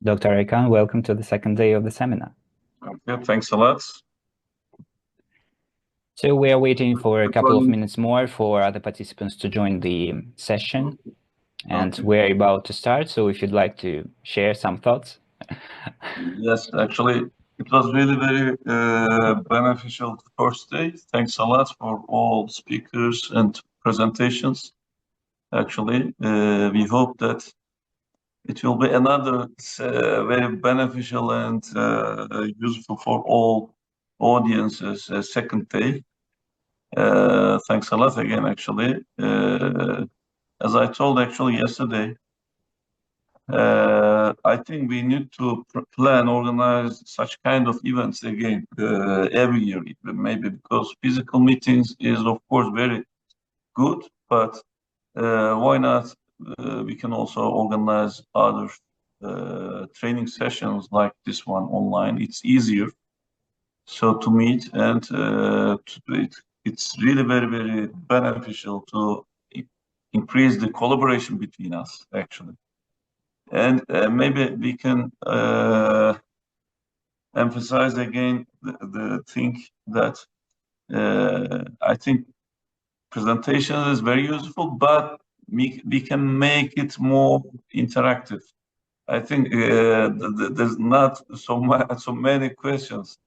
Dr. Arikan, welcome to the second day of the seminar. Okay, thanks a lot. So we are waiting for a couple of minutes more for other participants to join the session. And we're about to start, so if you'd like to share some thoughts. Yes, actually, it was really very beneficial first day. Thanks a lot for all speakers and presentations. Actually, we hope that it will be another very beneficial and useful for all audiences second day. Thanks a lot again, actually. As I told actually yesterday, I think we need to plan, organize such kind of events again every year, maybe, because physical meetings is of course very good, but why not? We can also organize other training sessions like this one online. It's easier so to meet, and it's really very beneficial to increase the collaboration between us actually. And maybe we can emphasize again the thing that I think presentation is very useful, but we can make it more interactive. I think there's not so many questions.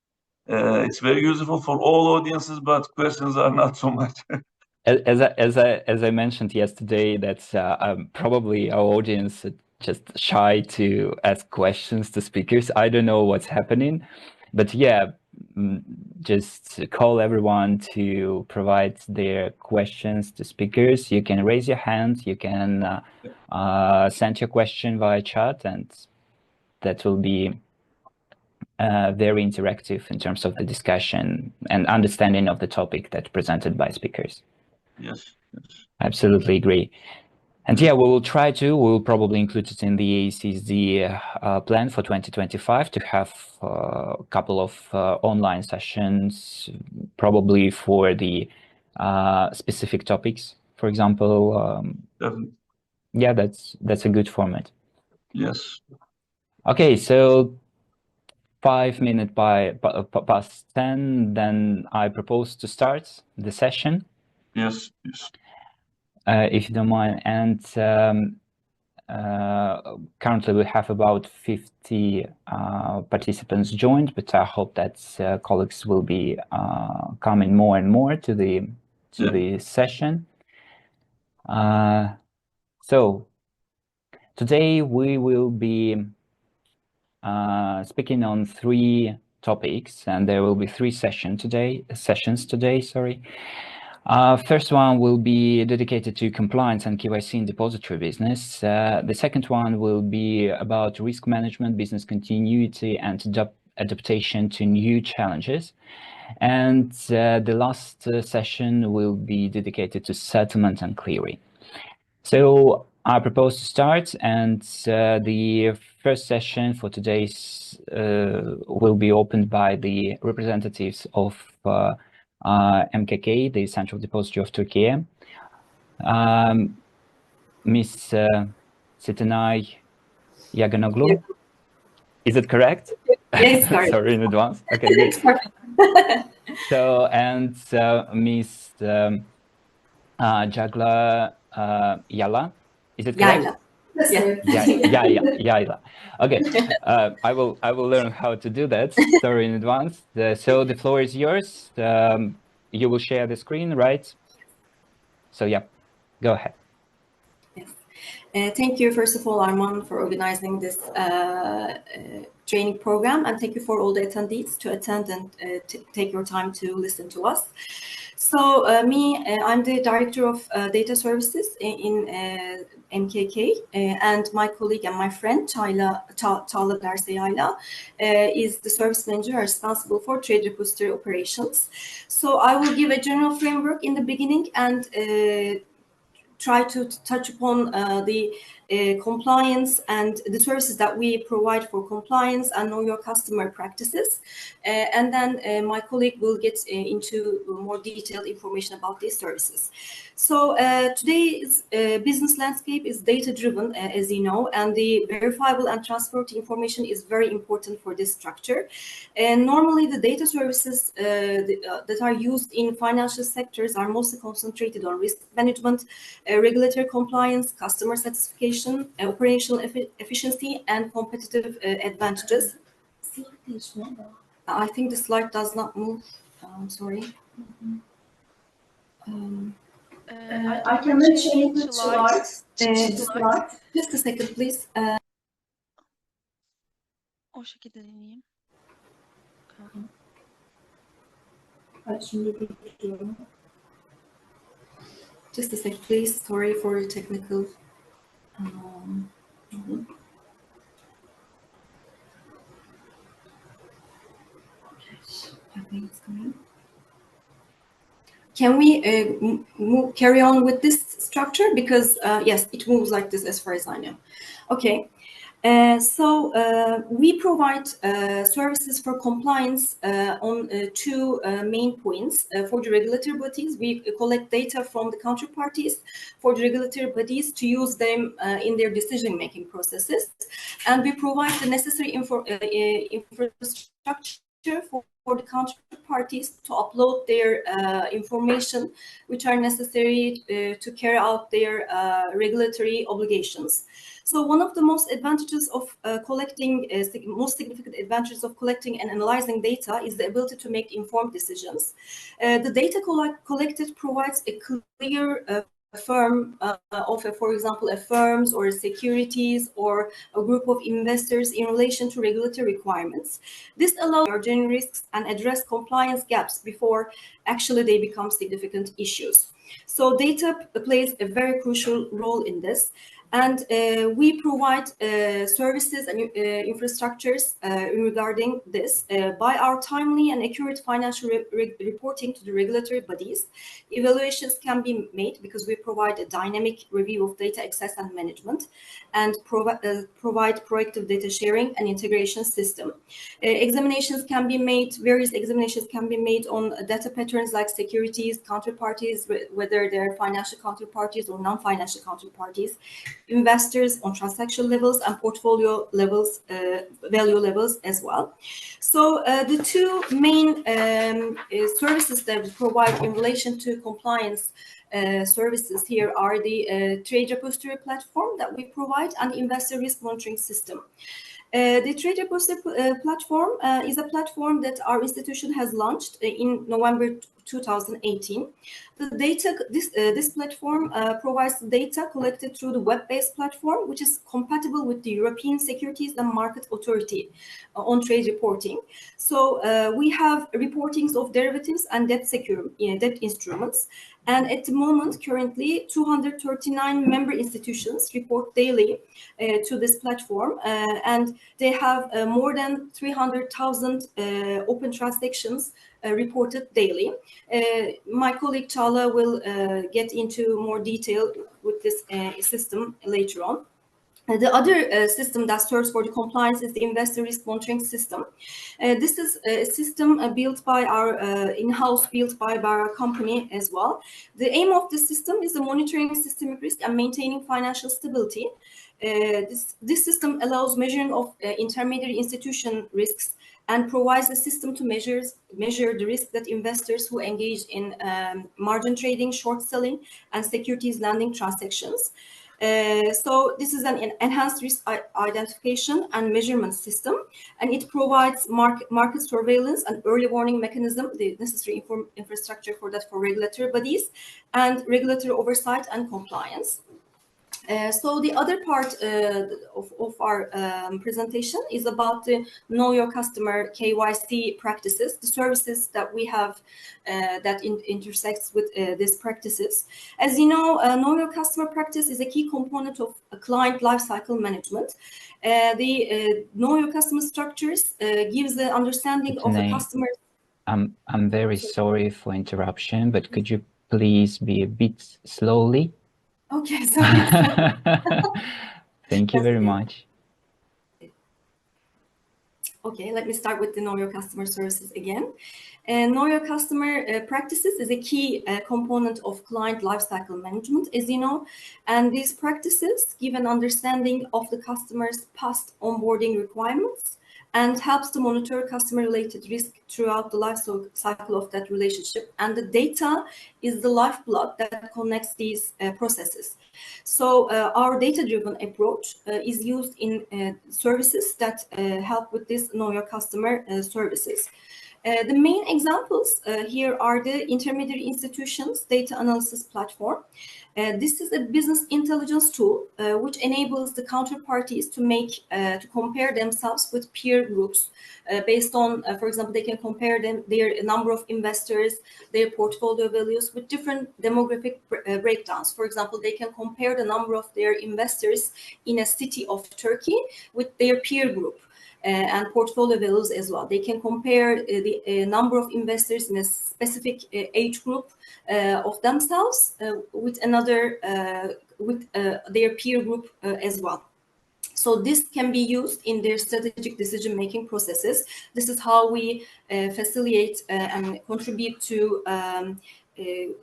It's very useful for all audiences, but questions are not so much. As I mentioned yesterday, that's probably our audience just shy to ask questions to speakers. I don't know what's happening, but yeah, just call everyone to provide their questions to speakers. You can raise your hand, you can send your question via chat, and that will be very interactive in terms of the discussion and understanding of the topic that's presented by speakers. Yes. Absolutely agree. And yeah, we'll probably include it in the AECSD plan for 2025 to have a couple of online sessions, probably for the specific topics, for example. Yeah, that's a good format. Yes. Okay, so 5 minutes past 10, then I propose to start the session. Yes. If you don't mind. And currently we have about 50 participants joined, but I hope that colleagues will be coming more and more to the session. So today we will be speaking on 3 topics, and there will be 3 sessions today. First one will be dedicated to compliance and KYC in depository business. The second one will be about risk management, business continuity, and adaptation to new challenges. And the last session will be dedicated to settlement and clearing. So I propose to start, and the first session for today's will be opened by the representatives of MKK, the Central Depository of Turkey. Miss Setenay YAYLA. Is it correct? Yes, correct. Sorry in advance. Okay, good. It's perfect. So, and Miss Çağla YAYLA. Is it correct? YAYLA. YAYLA. Okay, I will learn how to do that. Sorry in advance. So the floor is yours. You will share the screen, right? So yeah, go ahead. Yes. Thank you, first of all, Arman, for organizing this training program, and thank you for all the attendees to attend and take your time to listen to us. So I'm the Director of Data Services in MKK, and my colleague and my friend, Çağla DERSE YAYLA, is the Service Manager responsible for trade repository operations. So I will give a general framework in the beginning and try to touch upon the compliance and the services that we provide for compliance and know your customer practices. And then my colleague will get into more detailed information about these services. So today's business landscape is data-driven, as you know, and the verifiable and transparent information is very important for this structure. And normally the data services that are used in financial sectors are mostly concentrated on risk management, regulatory compliance, customer satisfaction, operational efficiency, and competitive advantages. I think the slide does not move. Sorry. I cannot change the slide. Just a second, please. O şekilde deneyeyim. Just a sec, please. Sorry for the technical. I think it's coming. Can we carry on with this structure? Because yes, it moves like this as far as I know. Okay. So we provide services for compliance on two main points. For the regulatory bodies, we collect data from the counterparties for the regulatory bodies to use them in their decision-making processes. And we provide the necessary infrastructure for the counterparties to upload their information, which are necessary to carry out their regulatory obligations. So one of the most advantages of most significant advantages of collecting and analyzing data is the ability to make informed decisions. The data collected provides a clear firm for example, a firms or securities or a group of investors in relation to regulatory requirements. This allows emerging risks and address compliance gaps before actually they become significant issues. So data plays a very crucial role in this. And we provide services and infrastructures regarding this by our timely and accurate financial reporting to the regulatory bodies. Evaluations can be made because we provide a dynamic review of data access and management and provide proactive data sharing and integration system. Examinations can be made, various examinations can be made on data patterns like securities, counterparties, whether they're financial counterparties or non-financial counterparties, investors on transaction levels and portfolio levels, value levels as well. So the two main services that we provide in relation to compliance services here are the Trade Repository platform that we provide and investor risk monitoring system. The Trade Repository platform is a platform that our institution has launched in November 2018. The data, this platform provides data collected through the web-based platform, which is compatible with the European Securities and Market Authority on trade reporting. So we have reportings of derivatives and debt instruments. And at the moment, currently, 239 member institutions report daily to this platform, and they have more than 300,000 open transactions reported daily. My colleague Çağla will get into more detail with this system later on. The other system that serves for the compliance is the investor risk monitoring system. This is a system built by our in-house, built by our company as well. The aim of this system is the monitoring systemic risk and maintaining financial stability. This system allows measuring of intermediary institution risks and provides a system to measure the risk that investors who engage in margin trading, short selling, and securities lending transactions. So this is an enhanced risk identification and measurement system, and it provides market surveillance and early warning mechanism, the necessary infrastructure for that for regulatory bodies, and regulatory oversight and compliance. So the other part of our presentation is about the Know Your Customer KYC practices, the services that we have that intersects with these practices. As you know, Know Your Customer practice is a key component of a client lifecycle management. The Know Your Customer structures gives the understanding of the customer. I'm very sorry for interruption, but could you please be a bit slowly? Okay, sorry. Thank you very much. Okay, let me start with the Know Your Customer services again. Know Your Customer practices is a key component of client lifecycle management, as you know, and these practices give an understanding of the customer's past onboarding requirements and helps to monitor customer-related risk throughout the life cycle of that relationship. And the data is the lifeblood that connects these processes. So our data-driven approach is used in services that help with this Know Your Customer services. The main examples here are the intermediary institutions data analysis platform. This is a business intelligence tool which enables the counterparties to compare themselves with peer groups based on, for example, they can compare their number of investors, their portfolio values with different demographic breakdowns. For example, they can compare the number of their investors in a city of Turkey with their peer group. And portfolio values as well. They can compare the number of investors in a specific age group of themselves with another, with their peer group as well. So this can be used in their strategic decision-making processes. This is how we facilitate and contribute to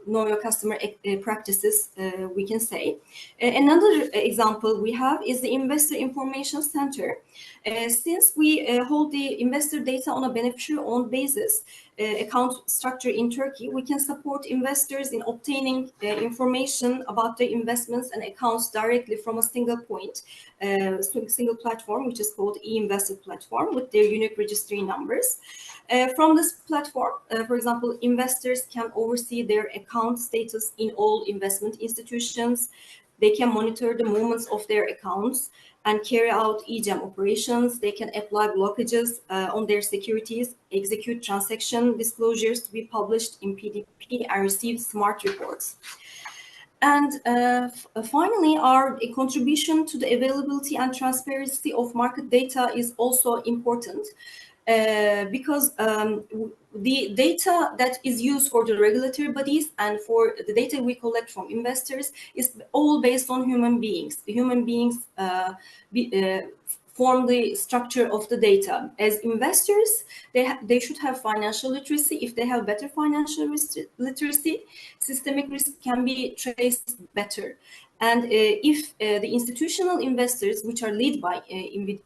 Know Your Customer practices, we can say. Another example we have is the Investor Information Center. Since we hold the investor data on a beneficiary-owned basis, account structure in Turkey, we can support investors in obtaining information about their investments and accounts directly from a single point, single platform, which is called e-investor platform, with their unique registry numbers. From this platform, for example, investors can oversee their account status in all investment institutions. They can monitor the movements of their accounts and carry out EGM operations. They can apply blockages on their securities, execute transaction disclosures to be published in PDP, and receive smart reports. And finally, our contribution to the availability and transparency of market data is also important. Because the data that is used for the regulatory bodies and for the data we collect from investors is all based on human beings. The human beings form the structure of the data. As investors, they should have financial literacy. If they have better financial literacy, systemic risk can be traced better. And if the institutional investors, which are led by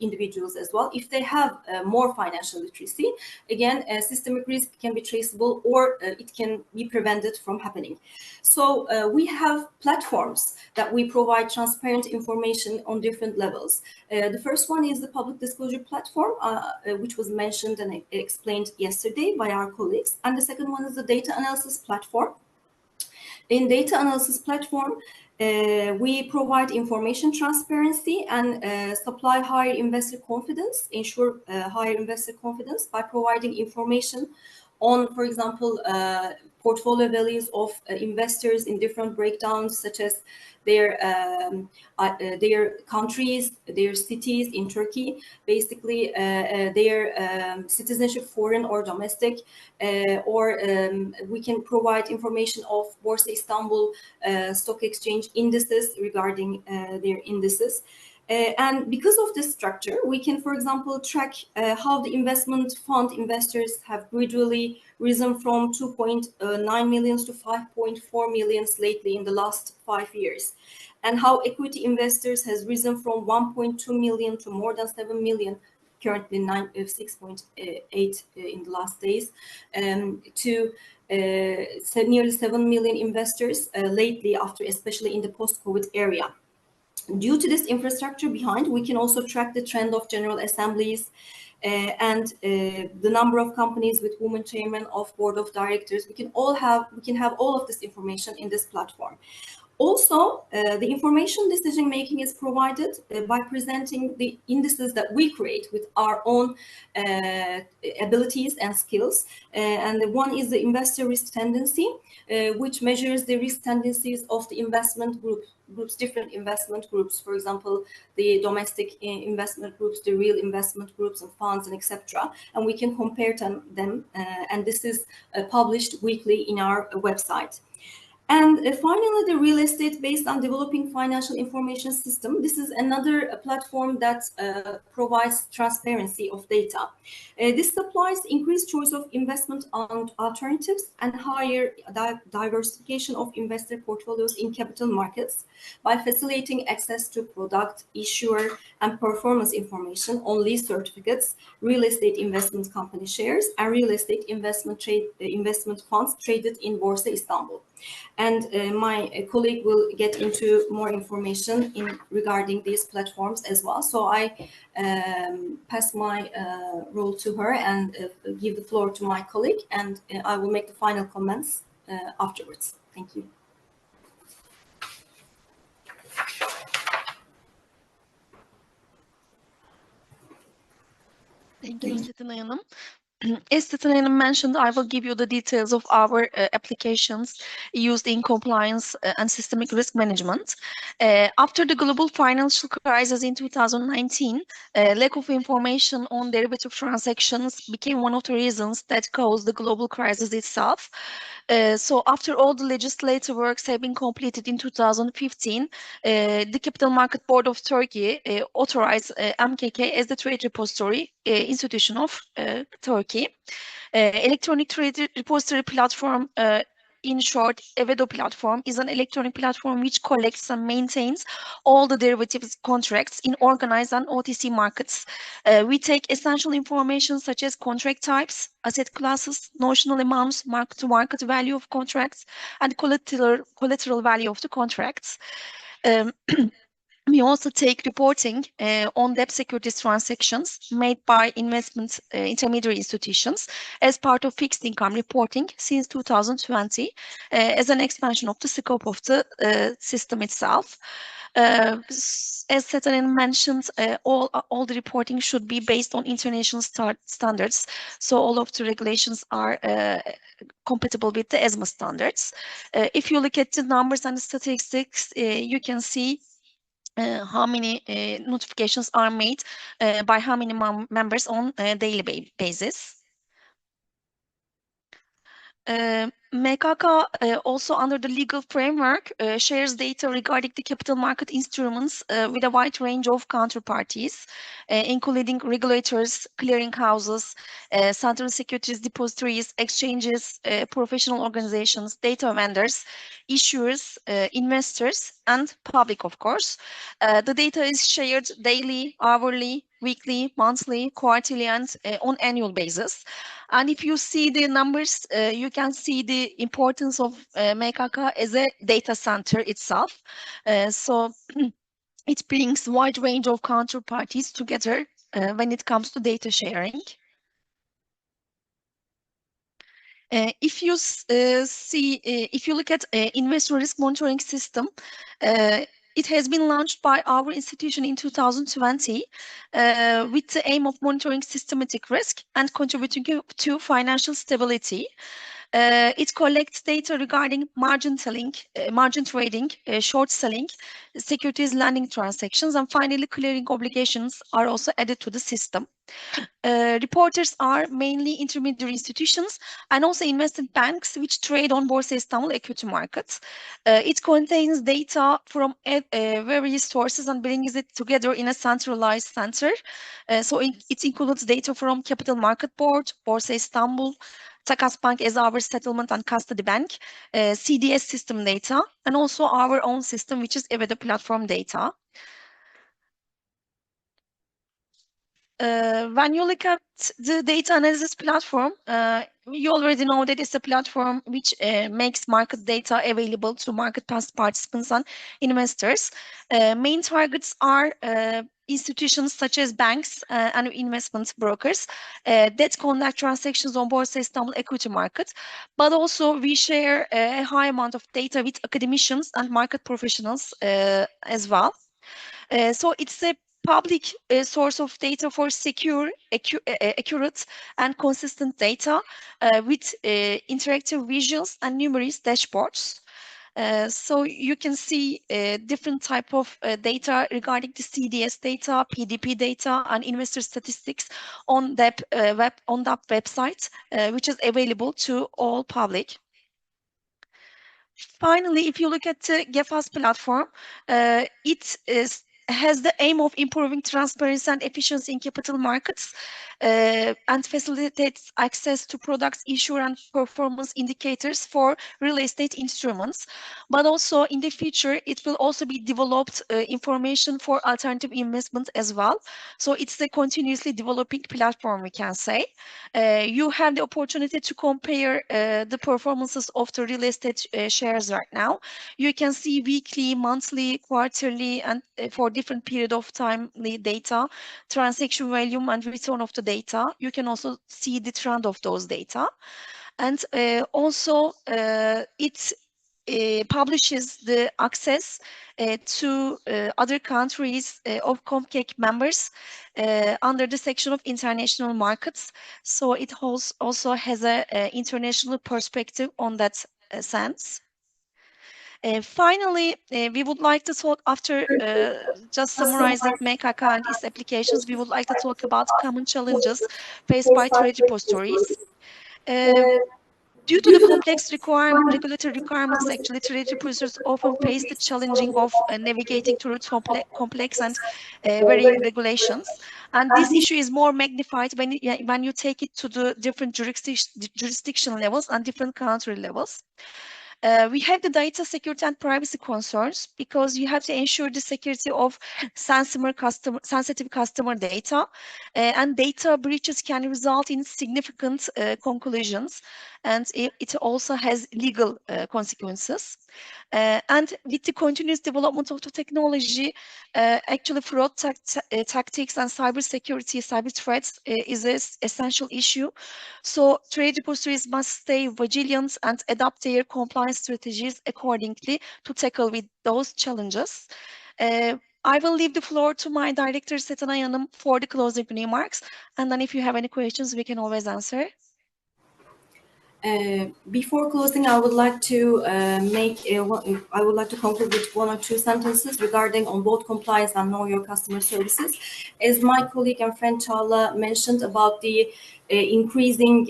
individuals as well, if they have more financial literacy, again, systemic risk can be traceable, or it can be prevented from happening. So we have platforms that we provide transparent information on different levels. The first one is the public disclosure platform, which was mentioned and explained yesterday by our colleagues. And the second one is the data analysis platform. In data analysis platform, we provide information transparency and supply higher investor confidence, ensure higher investor confidence by providing information on, for example, portfolio values of investors in different breakdowns, such as their countries, their cities in Turkey, basically their citizenship, foreign or domestic, or we can provide information of Borsa Istanbul stock exchange indices regarding their indices. And because of this structure, we can, for example, track how the investment fund investors have gradually risen from 2.9 million to 5.4 million lately in the last 5 years, and how equity investors has risen from 1.2 million to more than 7 million, currently 6.8 in the last days, to nearly 7 million investors lately, after, especially in the post-COVID area. Due to this infrastructure behind, we can also track the trend of general assemblies and the number of companies with women chairman of board of directors. We can have all of this information in this platform. Also, the information decision making is provided by presenting the indices that we create with our own abilities and skills. And the one is the investor risk tendency, which measures the risk tendencies of the investment groups, different investment groups, for example, the domestic investment groups, the real investment groups and funds, and etc. And we can compare them, and this is published weekly in our website. And finally, the real estate based on developing financial information system. This is another platform that provides transparency of data. This supplies increased choice of investment alternatives and higher diversification of investor portfolios in capital markets by facilitating access to product, issuer, and performance information on lease certificates, real estate investment company shares, and real estate investment funds traded in Borsa Istanbul. And my colleague will get into more information regarding these platforms as well. So I pass my role to her and give the floor to my colleague, and I will make the final comments afterwards. Thank you. Thank you, Setenay Hanım. As Setenay Hanım mentioned, I will give you the details of our applications used in compliance and systemic risk management. After the global financial crisis in 2019, lack of information on derivative transactions became one of the reasons that caused the global crisis itself. So after all the legislative works have been completed in 2015, the Capital Market Board of Turkey authorized MKK as the trade repository institution of Turkey. Electronic trade repository platform, in short, EVEDO platform, is an electronic platform which collects and maintains all the derivatives contracts in organized and OTC markets. We take essential information such as contract types, asset classes, notional amounts, mark-to-market value of contracts, and collateral value of the contracts. We also take reporting on debt securities transactions made by investment intermediary institutions as part of fixed income reporting since 2020 as an expansion of the scope of the system itself. As Setenay mentioned, all the reporting should be based on international standards, so all of the regulations are compatible with the ESMA standards. If you look at the numbers and the statistics, you can see how many notifications are made by how many members on a daily basis. MKK also under the legal framework shares data regarding the capital market instruments with a wide range of counterparties, including regulators, clearing houses, central securities depositories, exchanges, professional organizations, data vendors, issuers, investors, and public, of course. The data is shared daily, hourly, weekly, monthly, quarterly, and on annual basis. And if you see the numbers, you can see the importance of MKK as a data center itself. So it brings a wide range of counterparties together when it comes to data sharing. If you if you look at investor risk monitoring system, it has been launched by our institution in 2020 with the aim of monitoring systematic risk and contributing to financial stability. It collects data regarding margin trading, short selling, securities lending transactions, and finally clearing obligations are also added to the system. Reporters are mainly intermediary institutions and also investment banks which trade on Borsa Istanbul equity markets. It contains data from various sources and brings it together in a centralized center. So it includes data from Capital Market Board, Borsa Istanbul, Takas Bank as our settlement and custody bank, CDS system data, and also our own system, which is EVEDO platform data. When you look at the data analysis platform, you already know that it's a platform which makes market data available to market participants and investors. Main targets are institutions such as banks and investment brokers that conduct transactions on Borsa Istanbul equity market, but also we share a high amount of data with academicians and market professionals as well. So it's a public source of data for secure, accurate, and consistent data with interactive visuals and numerous dashboards. So you can see different type of data regarding the CDS data, PDP data, and investor statistics on that website, which is available to all public. finally, if you look at the GEFAS platform, it has the aim of improving transparency and efficiency in capital markets and facilitates access to products, issue and performance indicators for real estate instruments. But also in the future, it will also be developed information for alternative investment as well. So it's a continuously developing platform, we can say. You have the opportunity to compare the performances of the real estate shares right now. You can see weekly, monthly, quarterly, and for different period of time the data, transaction volume and return of the data. You can also see the trend of those data. And also it publishes the access to other countries of COMCEC members under the section of international markets. So it also has an international perspective on that sense. Finally, we would like to talk after just summarizing MKK and its applications. We would like to talk about common challenges faced by trade repositories. Due to the complex regulatory requirements, actually, trade repositories often face the challenging of navigating through complex and varying regulations. And this issue is more magnified when you take it to the different jurisdiction levels and different country levels. We have the data security and privacy concerns because you have to ensure the security of sensitive customer data, and data breaches can result in significant conclusions, and it also has legal consequences. And with the continuous development of the technology, actually fraud tactics and cyber threats is an essential issue. So trade repositories must stay vigilant and adapt their compliance strategies accordingly to tackle with those challenges. I will leave the floor to my director Setenay Hanım for the closing remarks, and then if you have any questions, we can always answer. Before closing, I would like to conclude with one or two sentences regarding on both compliance and know your customer services. As my colleague and friend Çağla mentioned about the increasing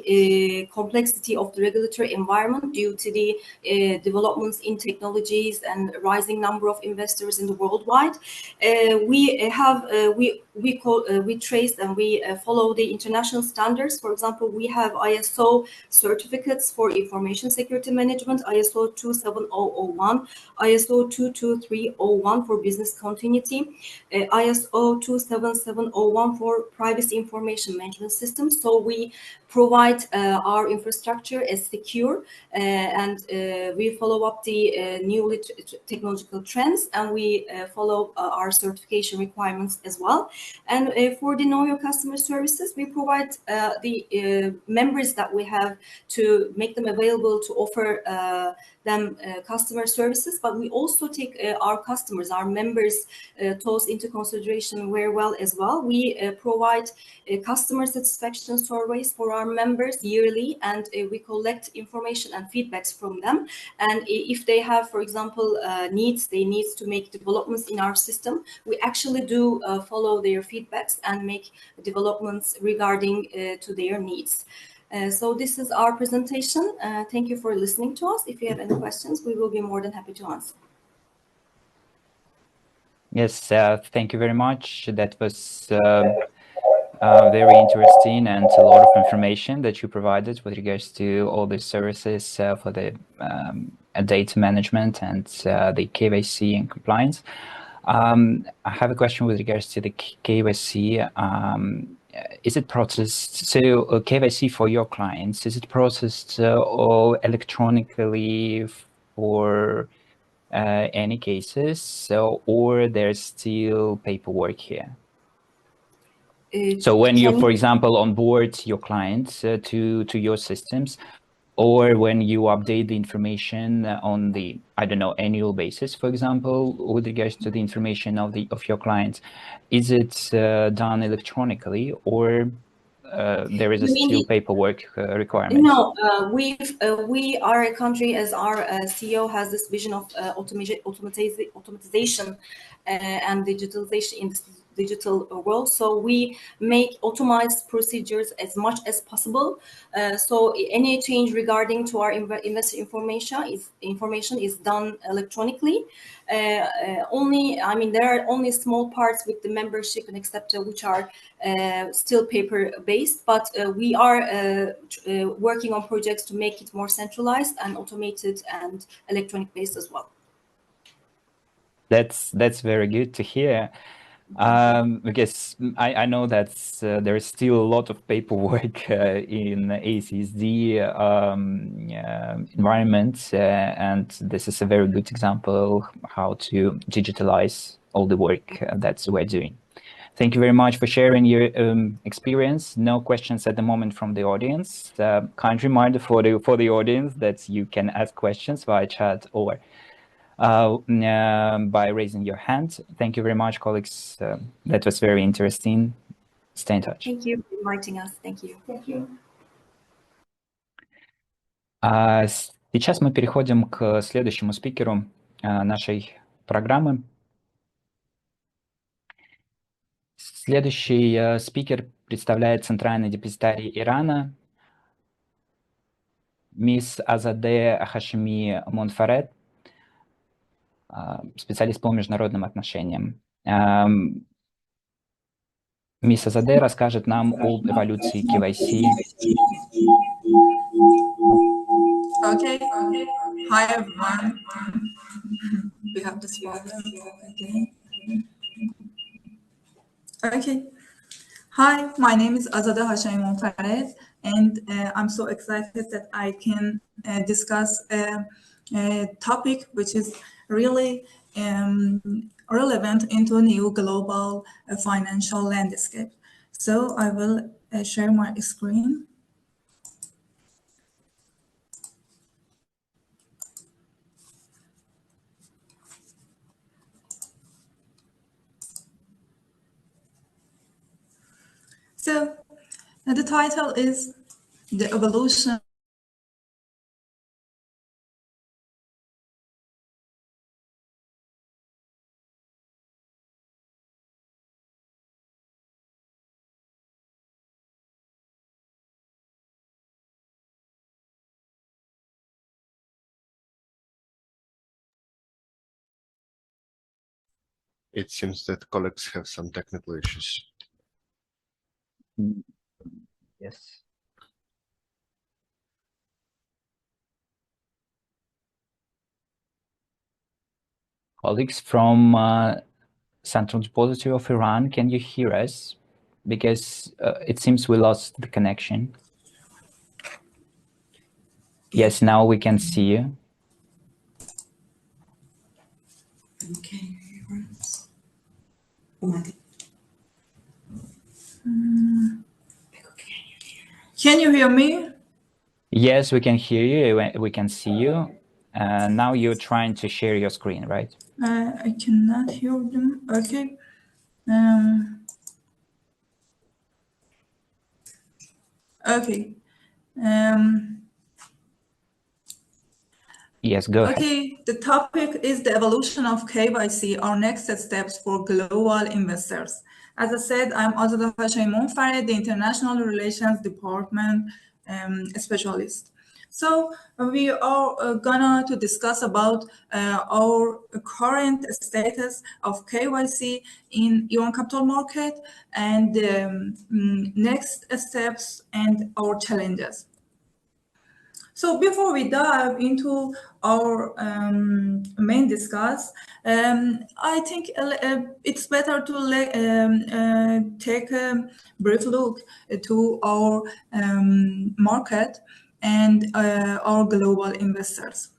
complexity of the regulatory environment due to the developments in technologies and rising number of investors in the worldwide, we trace and we follow the international standards. For example, we have ISO certificates for information security management, ISO 27001, ISO 22301 for business continuity, ISO 27701 for privacy information management systems. So we provide our infrastructure as secure, and we follow up the new technological trends, and we follow our certification requirements as well. And for the know your customer services, we provide the members that we have to make them available to offer them customer services, but we also take our customers, our members, those into consideration very well as well. We provide customer satisfaction surveys for our members yearly, and we collect information and feedbacks from them. And if they have, for example, needs to make developments in our system, we actually do follow their feedbacks and make developments regarding to their needs. So this is our presentation. Thank you for listening to us. If you have any questions, we will be more than happy to answer. Yes, thank you very much. That was very interesting and a lot of information that you provided with regards to all the services for the data management and the KYC and compliance. I have a question with regards to the KYC. Is it processed, so KYC for your clients, is it processed all electronically for any cases, or there's still paperwork here? So when you, for example, onboard your clients to your systems, or when you update the information on the, I don't know, annual basis, for example, with regards to the information of your clients, is it done electronically, or there is still paperwork requirement? No, we are a country, as our CEO has this vision of automatization and digitalization in digital world. So we make automized procedures as much as possible. So any change regarding to our investor information is done electronically. Only, I mean, there are only small parts with the membership and etc. which are still paper-based, but we are working on projects to make it more centralized and automated and electronic-based as well. That's very good to hear. Because I know that there is still a lot of paperwork in AECSD environment, and this is a very good example how to digitalize all the work that we're doing. Thank you very much for sharing your experience. No questions at the moment from the audience. Kind reminder for the audience that you can ask questions via chat or by raising your hand. Thank you very much, colleagues. That was very interesting. Stay in touch. Thank you for inviting us. Thank you. Thank you. Сейчас мы переходим к следующему спикеру нашей программы. Следующий спикер представляет Центральный депозитарий Ирана, мисс Азадeh Hashemi Monfared, специалист по международным отношениям. Мисс Азадeh расскажет нам об эволюции KYC. Okay. Hi everyone. We have this problem again. Okay. Hi, my name is Azadeh Hashemi Monfared, and I'm so excited that I can discuss a topic which is really relevant into a new global financial landscape. So I will share my screen. So the title is The Evolution It seems that colleagues have some technical issues. Yes. Colleagues from Central Depository of Iran, can you hear us? Because it seems we lost the connection. Yes, now we can see you. Okay. Can you hear me? Yes, we can hear you. We can see you. Now you're trying to share your screen, right? I cannot hear them. Okay. Okay. Yes, go ahead. Okay, the topic is the evolution of KYC, our next steps for global investors. As I said, I'm Azadeh Hashemi Monfared, the International Relations Department specialist. So we are gonna to discuss about our current status of KYC in Iran capital market and next steps and our challenges. So before we dive into our main discuss, I think it's better to take a brief look to our market and our global investors.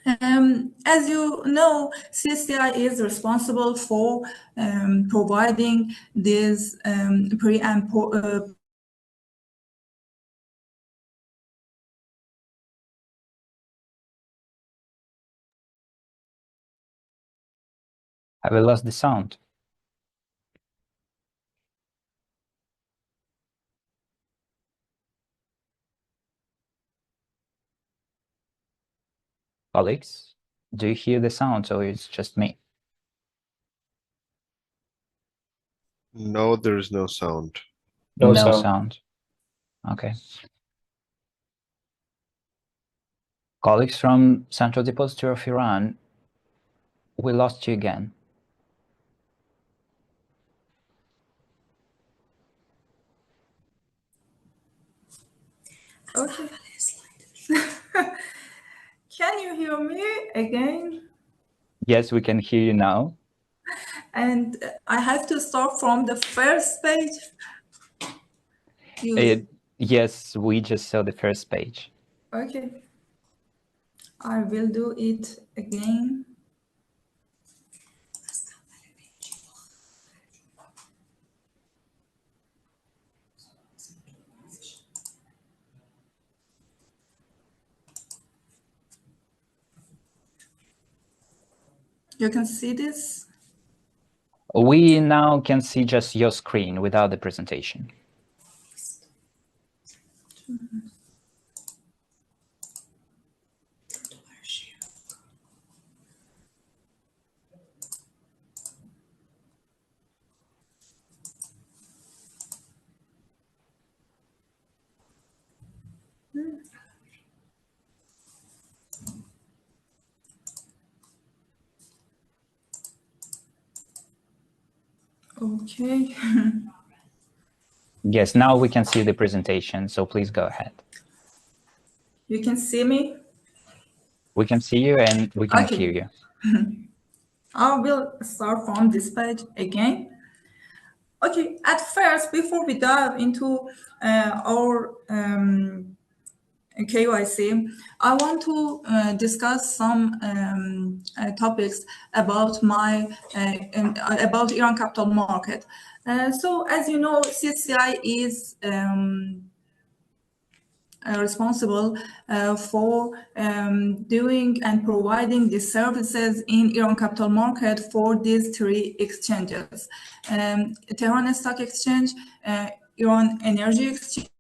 As you know, CSDI is responsible for providing this pre and Have we lost the sound? Colleagues, do you hear the sound or it's just me? No, there is no sound. No sound. Okay. Colleagues from Central Depository of Iran, we lost you again. Okay. Can you hear me again? Yes, we can hear you now. And I have to start from the first page. Yes, we just saw the first page. Okay. I will do it again. You can see this? We now can see just your screen without the presentation. Okay. Yes, now we can see the presentation, so please go ahead. You can see me? We can see you and we can Okay. hear you. I will start from this page again. Okay, at first, before we dive into our KYC, I want to discuss some topics about about Iran capital market. So, as you know, CSDI is responsible for doing and providing the services in Iran capital market for these three exchanges: Tehran Stock Exchange, Iran Energy Exchange,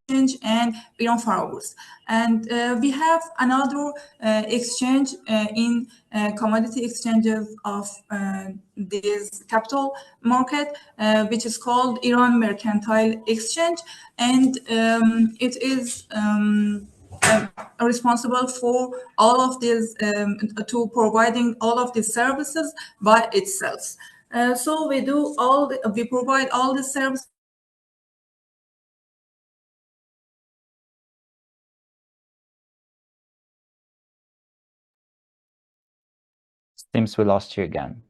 and Iran Faraburs. And we have another exchange in commodity exchanges of this capital market, which is called Iran Mercantile Exchange, and it is responsible for all of these, to providing all of these services by itself. So we provide all the services. Seems we lost you again.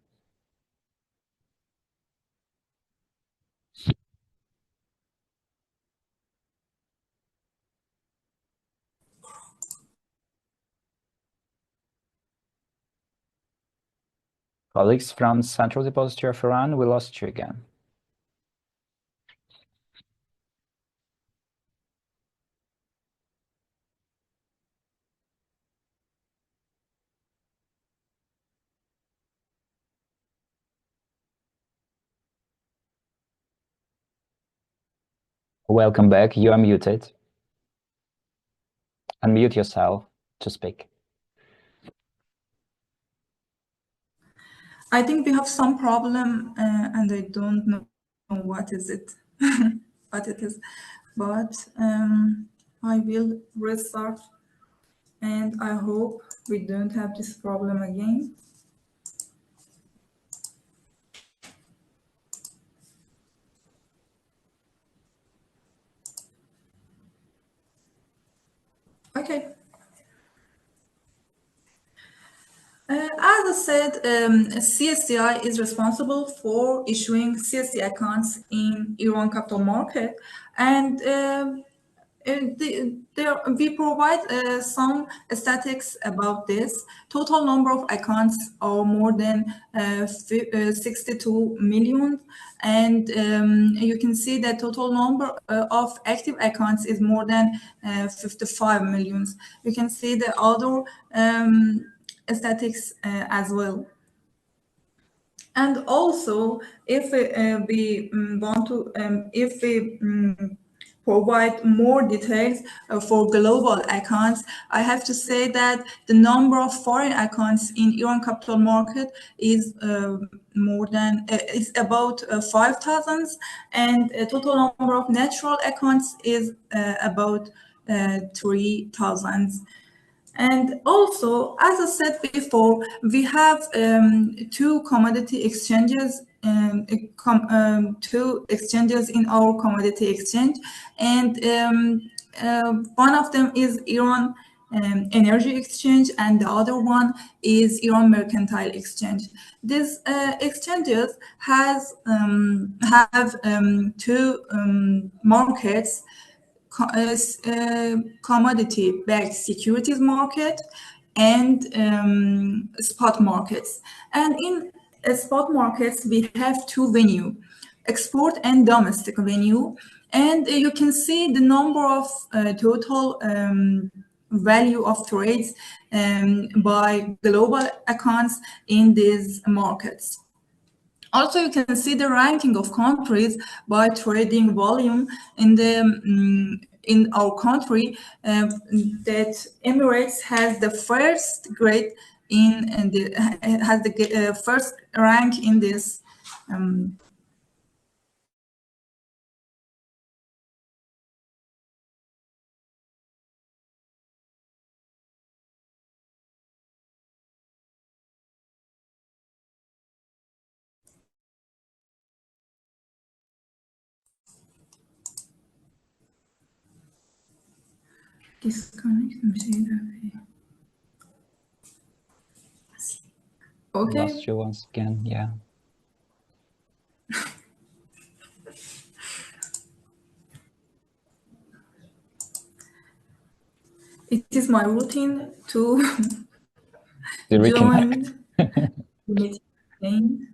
Colleagues from Central Depository of Iran, we lost you again. Welcome back. You are muted. Unmute yourself to speak. I think we have some problem, and I don't know what is it, what it is, but I will restart, and I hope we don't have this problem again. Okay. As I said, CSDI is responsible for issuing CSD accounts in Iran capital market, and we provide some statistics about this. Total number of accounts are more than 62 million, and you can see that total number of active accounts is more than 55 million. You can see the other statistics as well. And also, if we want to, if we provide more details for global accounts, I have to say that the number of foreign accounts in Iran capital market is is about 5,000, and the total number of natural accounts is about 3,000. And also, as I said before, we have two commodity exchanges, two exchanges in our commodity exchange, and one of them is Iran Energy Exchange, and the other one is Iran Mercantile Exchange. These exchanges have two markets: commodity-backed securities market and spot markets. And in spot markets, we have two venues, export and domestic venue. And you can see the number of total value of trades by global accounts in these markets. Also, you can see the ranking of countries by trading volume in in our country. That Emirates has the first grade has the first rank in this. Disconnect. Okay. Lost you once again, yeah. It is my routine to Reconnect. join the meeting again.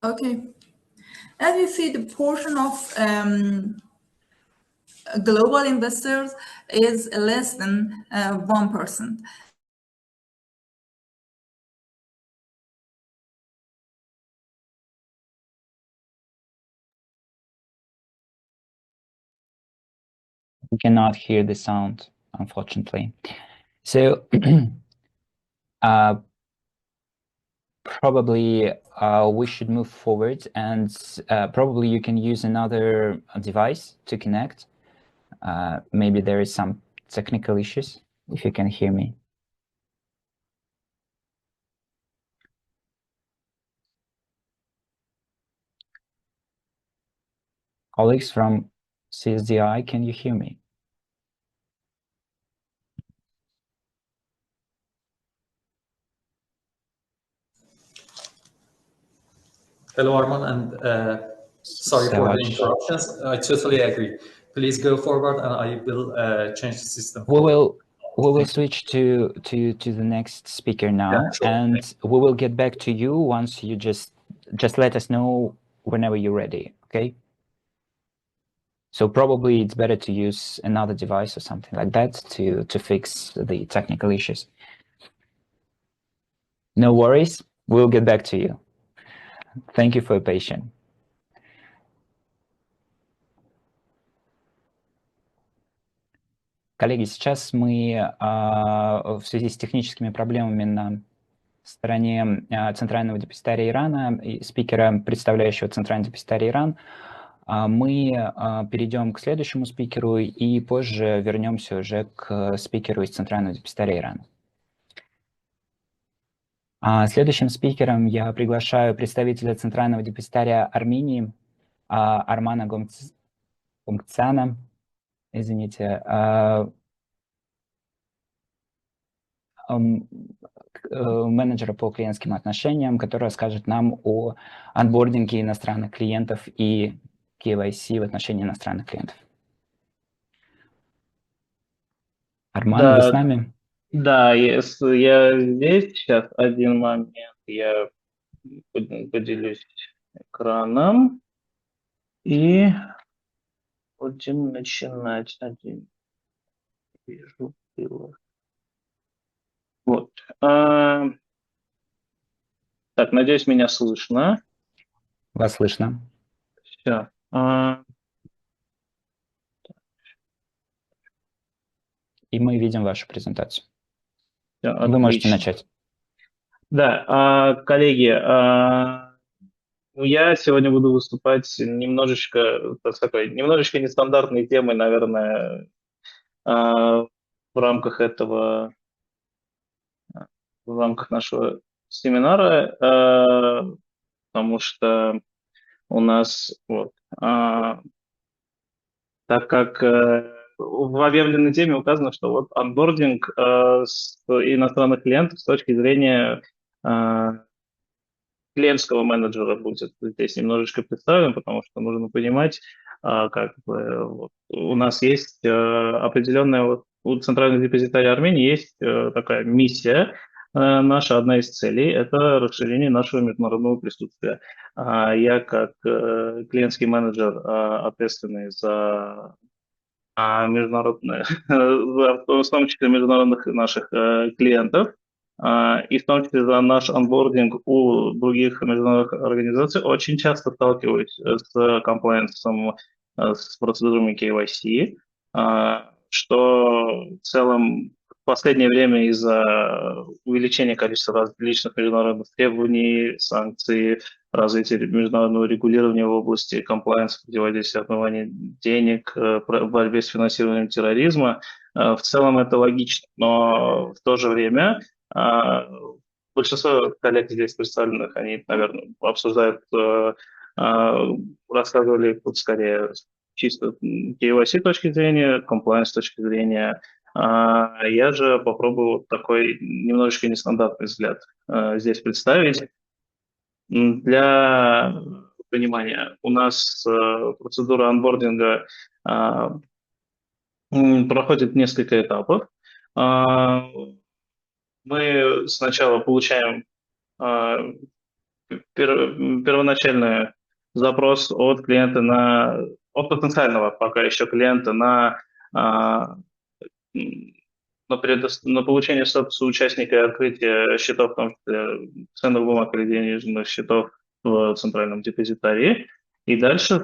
Okay, as you see, the portion of global investors is less than 1%. We cannot hear the sound, unfortunately. So probably we should move forward, and probably you can use another device to connect. Maybe there is some technical issues, if you can hear me. Colleagues from CSDI, can you hear me? Hello, Arman, and sorry for the interruptions. I totally agree. Please go forward, and I will change the system. We will switch to the next speaker now, yeah, sure. And we will get back to you once you just let us know whenever you're ready. Okay. So probably it's better to use another device or something like that to fix the technical issues. No worries. We'll get back to you. Thank you for your patience. Коллеги, сейчас мы в связи с техническими проблемами на стороне Центрального депозитария Ирана, и спикера, представляющего Центральный депозитарий Иран, мы перейдем к следующему спикеру и позже вернемся уже к спикеру из Центрального депозитария Ирана. Следующим спикером я приглашаю представителя Центрального депозитария Армении Армана Гомкtsяна. Извините, менеджера по клиентским отношениям, который расскажет нам о онбординге иностранных клиентов и KYC в отношении иностранных клиентов. Арман, да, вы с нами? Да, я здесь. Сейчас один момент. Я поделюсь экраном. И будем начинать. Вижу. Вот. Так, надеюсь, меня слышно. Вас слышно. Все. И мы видим вашу презентацию. Вы можете начать. Да, коллеги, я сегодня буду выступать немножечко с такой немножечко нестандартной темой, наверное, в рамках нашего семинара, потому что у нас так как в объявленной теме указано, что вот онбординг с иностранных клиентов с точки зрения клиентского менеджера будет здесь немножечко представлен, потому что нужно понимать, как бы, вот, у нас есть определенная, вот, у Центрального депозитария Армении есть такая миссия, наша одна из целей – это расширение нашего международного присутствия. Я как клиентский менеджер, ответственный за международные, в том числе международных наших клиентов, и в том числе за наш онбординг у других международных организаций, очень часто сталкиваюсь с комплайенсом, с процедурами KYC, что в целом в последнее время из-за увеличения количества различных международных требований, санкций, развития международного регулирования в области комплайенса, противодействия отмывания денег, борьбе с финансированием терроризма. В целом это логично, но в то же время большинство коллег здесь представленных, они, наверное, обсуждают, рассказывали тут скорее чисто KYC точки зрения, compliance точки зрения. Я же попробую вот такой немножечко нестандартный взгляд здесь представить. Для понимания, у нас процедура онбординга проходит несколько этапов. Мы сначала получаем первоначальный запрос от клиента от потенциального пока еще клиента на получение статуса участника и открытие счетов, в том числе ценных бумаг или денежных счетов в Центральном депозитарии. И дальше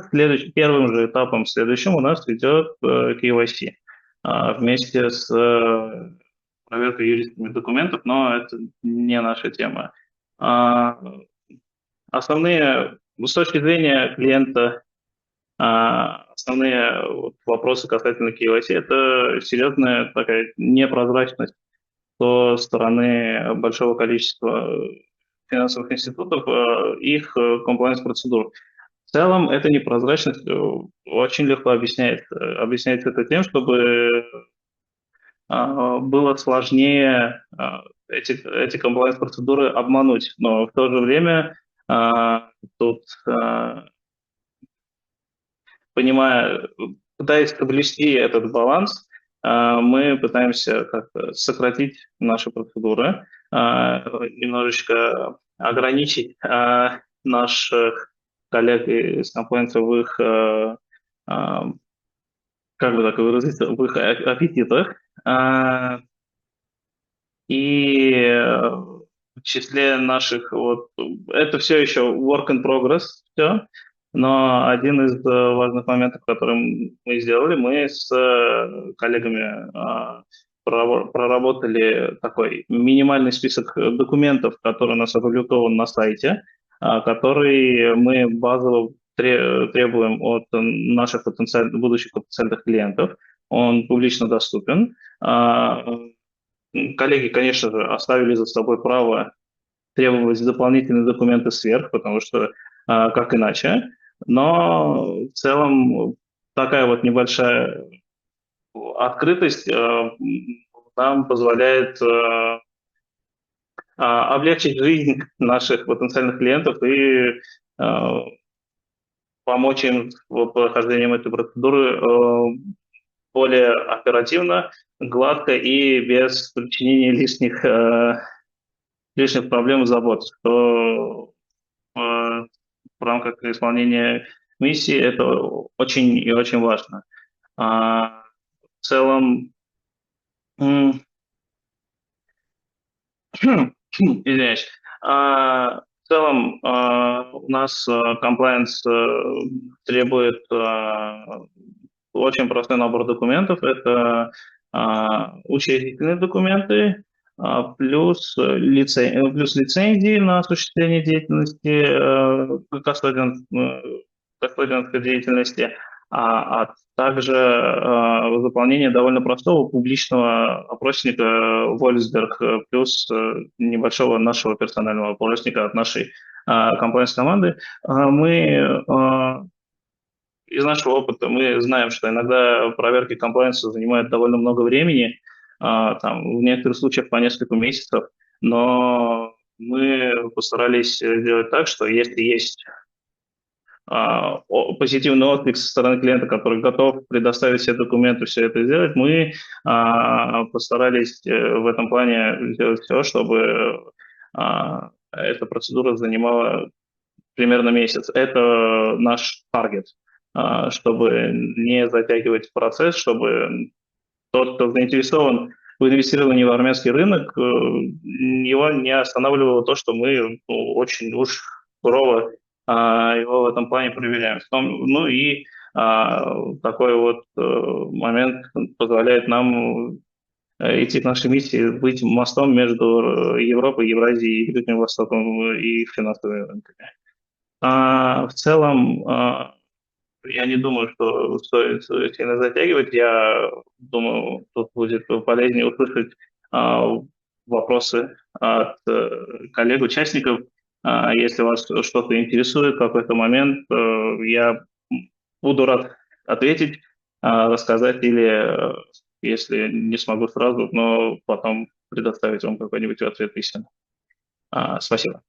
первым же этапом следующим у нас идет KYC вместе с проверкой юридических документов, но это не наша тема. Основные, с точки зрения клиента, основные вопросы касательно KYC – это серьезная такая непрозрачность со стороны большого количества финансовых институтов, их комплайенс-процедур. В целом, эта непрозрачность очень легко объясняется. Объясняется это тем, чтобы было сложнее эти комплайенс-процедуры обмануть. Но в то же время тут, пытаясь соблюсти этот баланс, мы пытаемся как-то сократить наши процедуры, немножечко ограничить наших коллег из комплайенса в их, как бы так выразиться, в их аппетитах. И в числе наших, это все еще work in progress, все. Но один из важных моментов, который мы сделали, мы с коллегами проработали такой минимальный список документов, который у нас опубликован на сайте, который мы базово требуем от наших будущих потенциальных клиентов. Он публично доступен. Коллеги, конечно же, оставили за собой право требовать дополнительные документы сверх, потому что как иначе. Но в целом такая вот небольшая открытость нам позволяет облегчить жизнь наших потенциальных клиентов и помочь им в прохождении этой процедуры более оперативно, гладко и без причинения лишних проблем и забот, что в рамках исполнения миссии это очень и очень важно. В целом, Извиняюсь. В целом у нас compliance требует очень простой набор документов. Это учредительные документы, плюс лицензии на осуществление деятельности, кастодианской деятельности, а также заполнение довольно простого публичного опросника Вольсберг, плюс небольшого нашего персонального опросника от нашей комплайнс-команды. Мы из нашего опыта мы знаем, что иногда проверки комплайнса занимают довольно много времени, там, в некоторых случаях по несколько месяцев, но мы постарались сделать так, что если есть позитивный отклик со стороны клиента, который готов предоставить все документы, все это сделать, мы постарались в этом плане сделать все, чтобы эта процедура занимала примерно месяц. Это наш таргет, чтобы не затягивать процесс, чтобы тот, кто заинтересован в инвестировании в армянский рынок, его не останавливало то, что мы очень уж сурово его в этом плане проверяем. Ну и такой вот момент позволяет нам идти к нашей миссии, быть мостом между Европой, Евразией и Ближним Востоком и финансовыми рынками. В целом, я не думаю, что стоит сильно затягивать. Я думаю, тут будет полезнее услышать вопросы от коллег-участников. Если вас что-то интересует в какой-то момент, я буду рад ответить, рассказать или, если не смогу сразу, но потом предоставить вам какой-нибудь ответ письменно. Спасибо.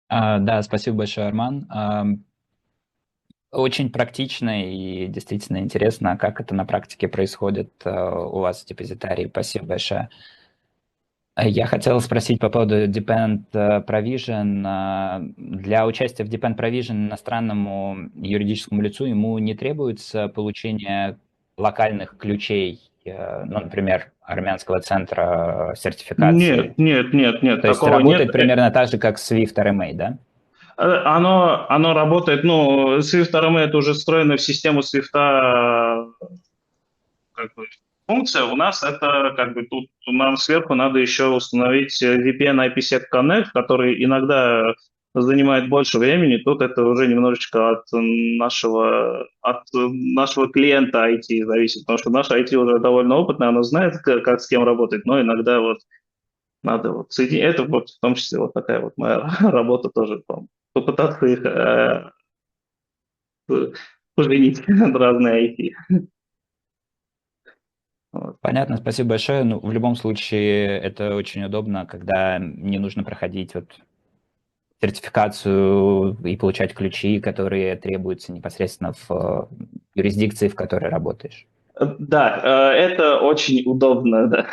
Да, спасибо большое, Арман. Очень практично и действительно интересно, как это на практике происходит у вас в депозитарии. Спасибо большое. Я хотел спросить по поводу Depend Provision. Для участия в Depend Provision иностранному юридическому лицу ему не требуется получение локальных ключей, ну, например, армянского центра сертификации? Нет. То есть работает примерно так же, как Swift RMA, да? Оно работает, ну, Swift RMA это уже встроено в систему Swift как бы функция. У нас это как бы тут нам сверху надо еще установить VPN IPsec Connect, который иногда занимает больше времени. Тут это уже немножечко от нашего клиента IT зависит, потому что наш IT уже довольно опытный, оно знает, как с кем работать, но иногда вот надо вот соединить. Это вот в том числе вот такая вот моя работа тоже, попытаться их поженить разные IT. Понятно, спасибо большое. Ну, в любом случае, это очень удобно, когда не нужно проходить вот сертификацию и получать ключи, которые требуются непосредственно в юрисдикции, в которой работаешь. Да, это очень удобно, да.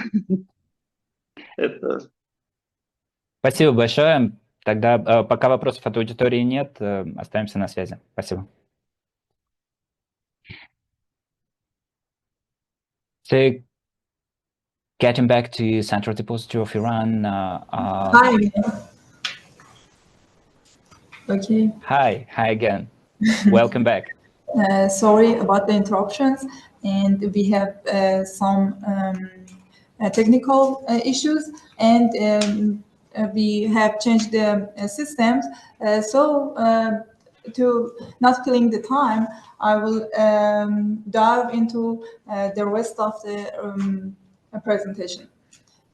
Спасибо большое. Тогда, пока вопросов от аудитории нет, остаемся на связи. Спасибо. So, getting back to Central Depository of Iran. Hi again. Okay. Hi again. Welcome back. Sorry about the interruptions, and we have some technical issues, and we have changed the systems. So to not killing the time, I will dive into the rest of the presentation.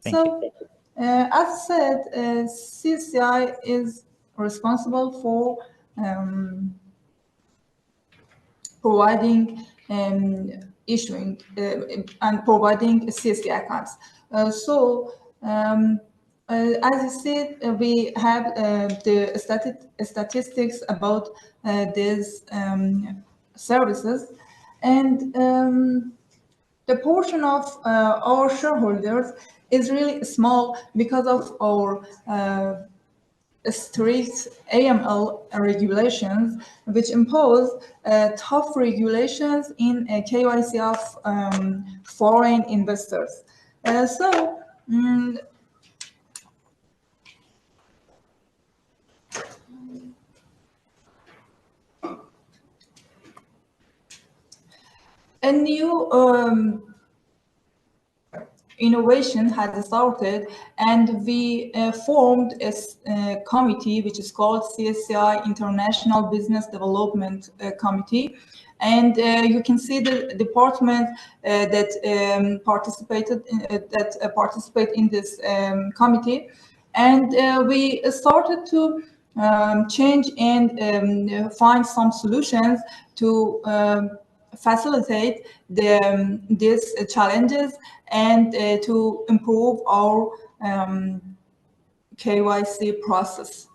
Thank you. As I said, CSDI is responsible for providing issuing and providing CSDI accounts. As you said, we have the statistics about these services, and the portion of our shareholders is really small because of our strict AML regulations, which impose tough regulations in KYC of foreign investors. A new innovation has started, and we formed a committee which is called CSDI International Business Development Committee. And you can see the department that participate in this committee. And we started to change and find some solutions to facilitate these challenges and to improve our KYC process.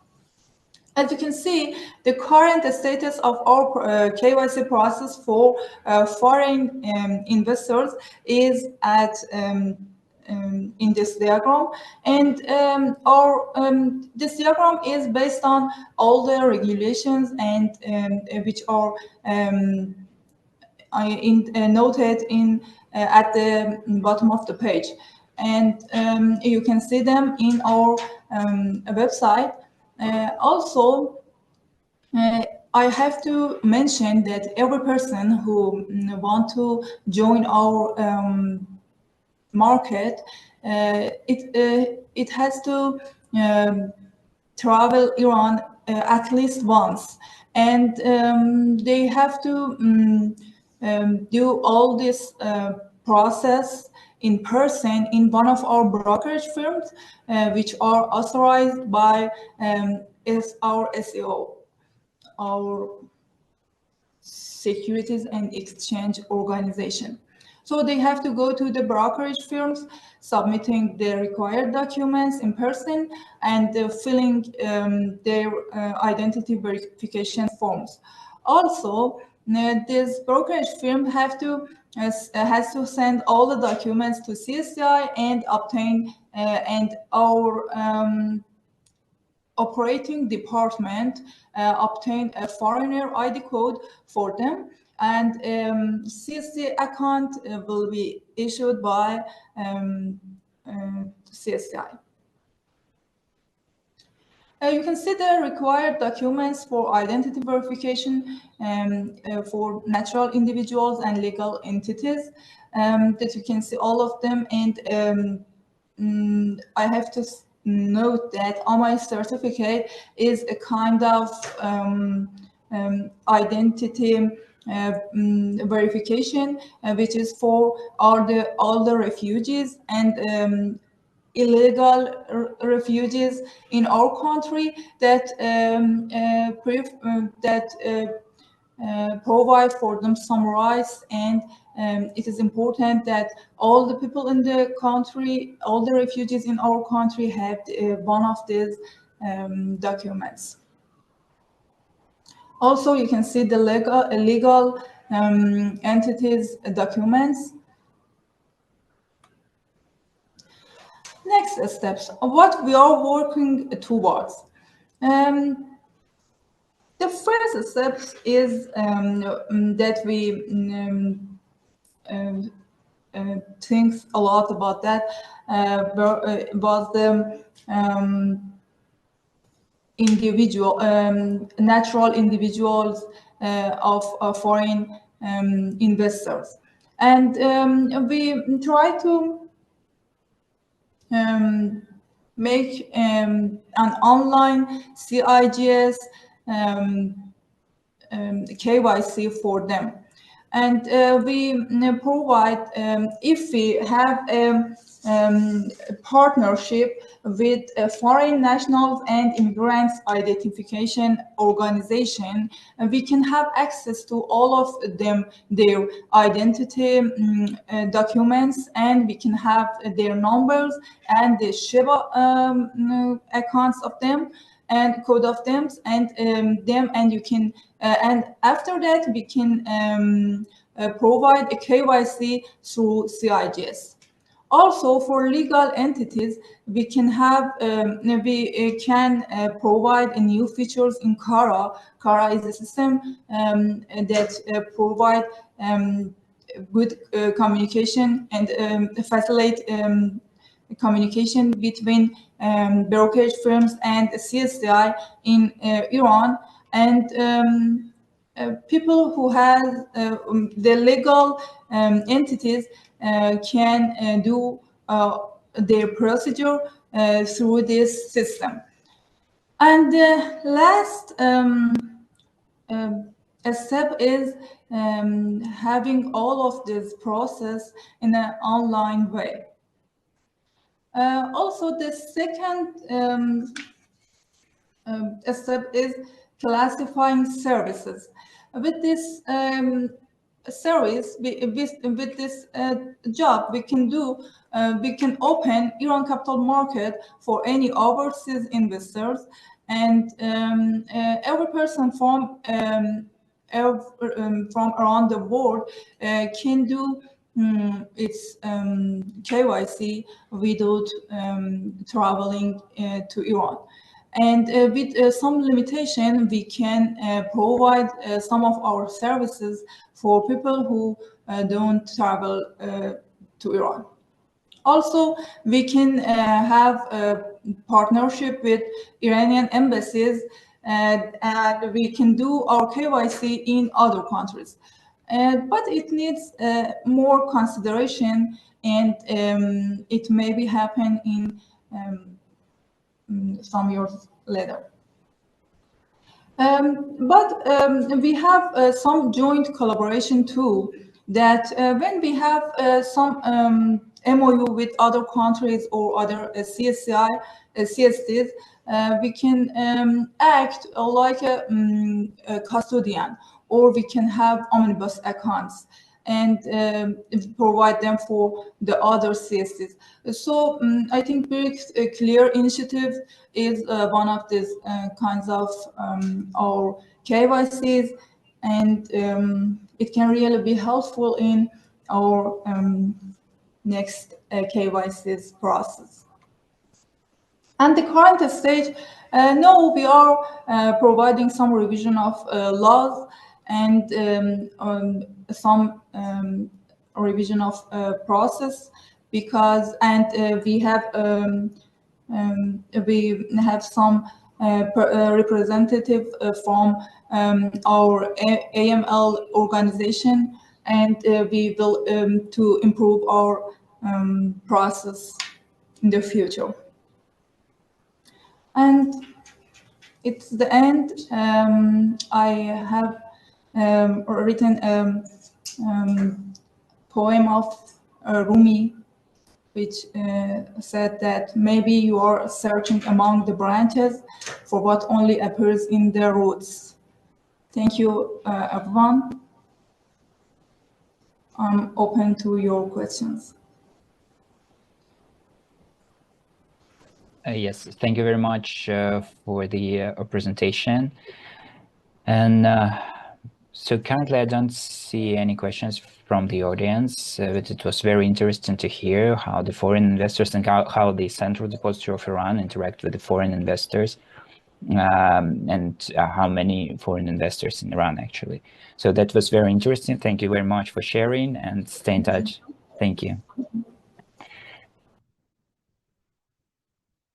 As you can see, the current status of our KYC process for foreign investors is at in this diagram, and this diagram is based on all the regulations and which are noted in at the bottom of the page, and you can see them in our website. Also, I have to mention that every person who want to join our market, it has to travel Iran at least once, and they have to do all this process in person in one of our brokerage firms, which are authorized by our SEO, our Securities and Exchange Organization. So they have to go to the brokerage firms, submitting the required documents in person and filling their identity verification forms. Also, this brokerage firm has to send all the documents to CSDI and obtain and our operating department obtain a foreigner ID code for them, and CSD account will be issued by CSDI. You can see the required documents for identity verification for natural individuals and legal entities, that you can see all of them. And I have to note that my certificate is a kind of identity verification, which is for all the refugees and illegal refugees in our country that provide for them some rights, and it is important that all the people in the country, all the refugees in our country have one of these documents. Also, you can see the legal entities documents. Next steps, what we are working towards. The first step is that we think a lot about that, was the natural individuals of foreign investors. And we try to make an online CIGS KYC for them. And we provide, if we have a partnership with a foreign nationals and immigrants identification organization, we can have access to all of them, their identity documents, and we can have their numbers and the Sheba accounts of them and code of them, and you can and after that we can provide a KYC through CIGS. Also, for legal entities, we can provide new features in Kara. Kara is a system that provide good communication and facilitate communication between brokerage firms and CSDI in Iran, and people who have the legal entities can do their procedure through this system. And the last step is having all of this process in an online way. Also, the second step is classifying services. With this service, with this job, we can open Iran capital market for any overseas investors, and every person from around the world can do its KYC without traveling to Iran. And with some limitation, we can provide some of our services for people who don't travel to Iran. Also, we can have a partnership with Iranian embassies, and we can do our KYC in other countries. But it needs more consideration, and it maybe happen in some years later. But we have some joint collaboration too, that when we have some MOU with other countries or other CSDs, we can act like a custodian, or we can have omnibus accounts and provide them for the other CSDs. So I think very clear initiative is one of these kinds of our KYCs, and it can really be helpful in our next KYCs process. And the current stage, no, we are providing some revision of laws and some revision of process, because we have some representative from our AML organization, and we will to improve our process in the future. And it's the end. I have written a poem of Rumi, which said that maybe you are searching among the branches for what only appears in the roots. Thank you, everyone. I'm open to your questions. Yes, thank you very much for the presentation. And so currently I don't see any questions from the audience, but it was very interesting to hear how the foreign investors and how the Central Depository of Iran interact with the foreign investors, and how many foreign investors in Iran actually. So that was very interesting. Thank you very much for sharing, and stay in touch. Thank you.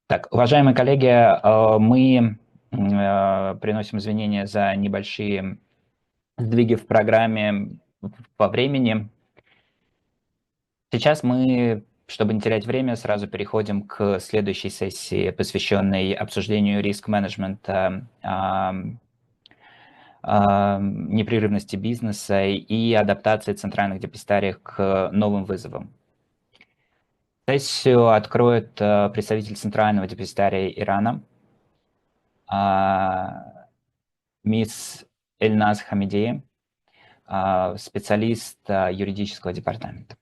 Так, уважаемые коллеги, мы приносим извинения за небольшие сдвиги в программе по времени. Сейчас мы, чтобы не терять время, сразу переходим к следующей сессии, посвященной обсуждению риск-менеджмента, непрерывности бизнеса и адаптации центральных депозитариев к новым вызовам. Сессию откроет представитель Центрального депозитария Ирана, мисс Эльназ Хамидия, специалист юридического департамента.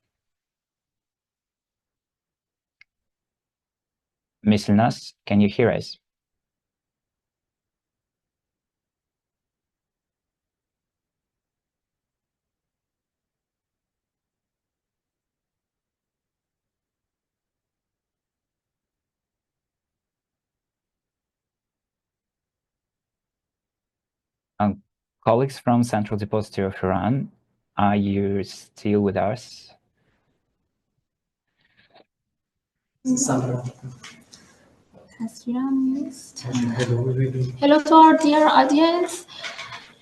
Miss Elnaz, can you hear us? Colleagues from Central Depository of Iran, are you still with us? Hello to our dear audience.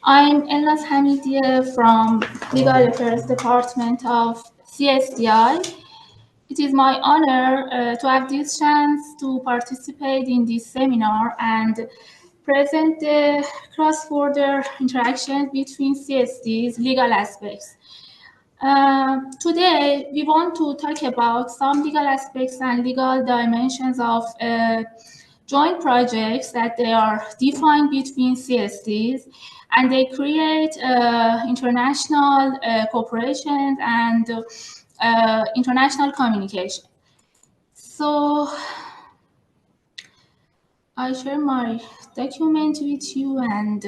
I'm Elnaz Hamidie from Legal Affairs Department of CSDI. It is my honor to have this chance to participate in this seminar and present the cross-border interaction between CSD's legal aspects. Today, we want to talk about some legal aspects and legal dimensions of joint projects that they are defined between CSDs, and they create international cooperation and international communication. So I share my document with you and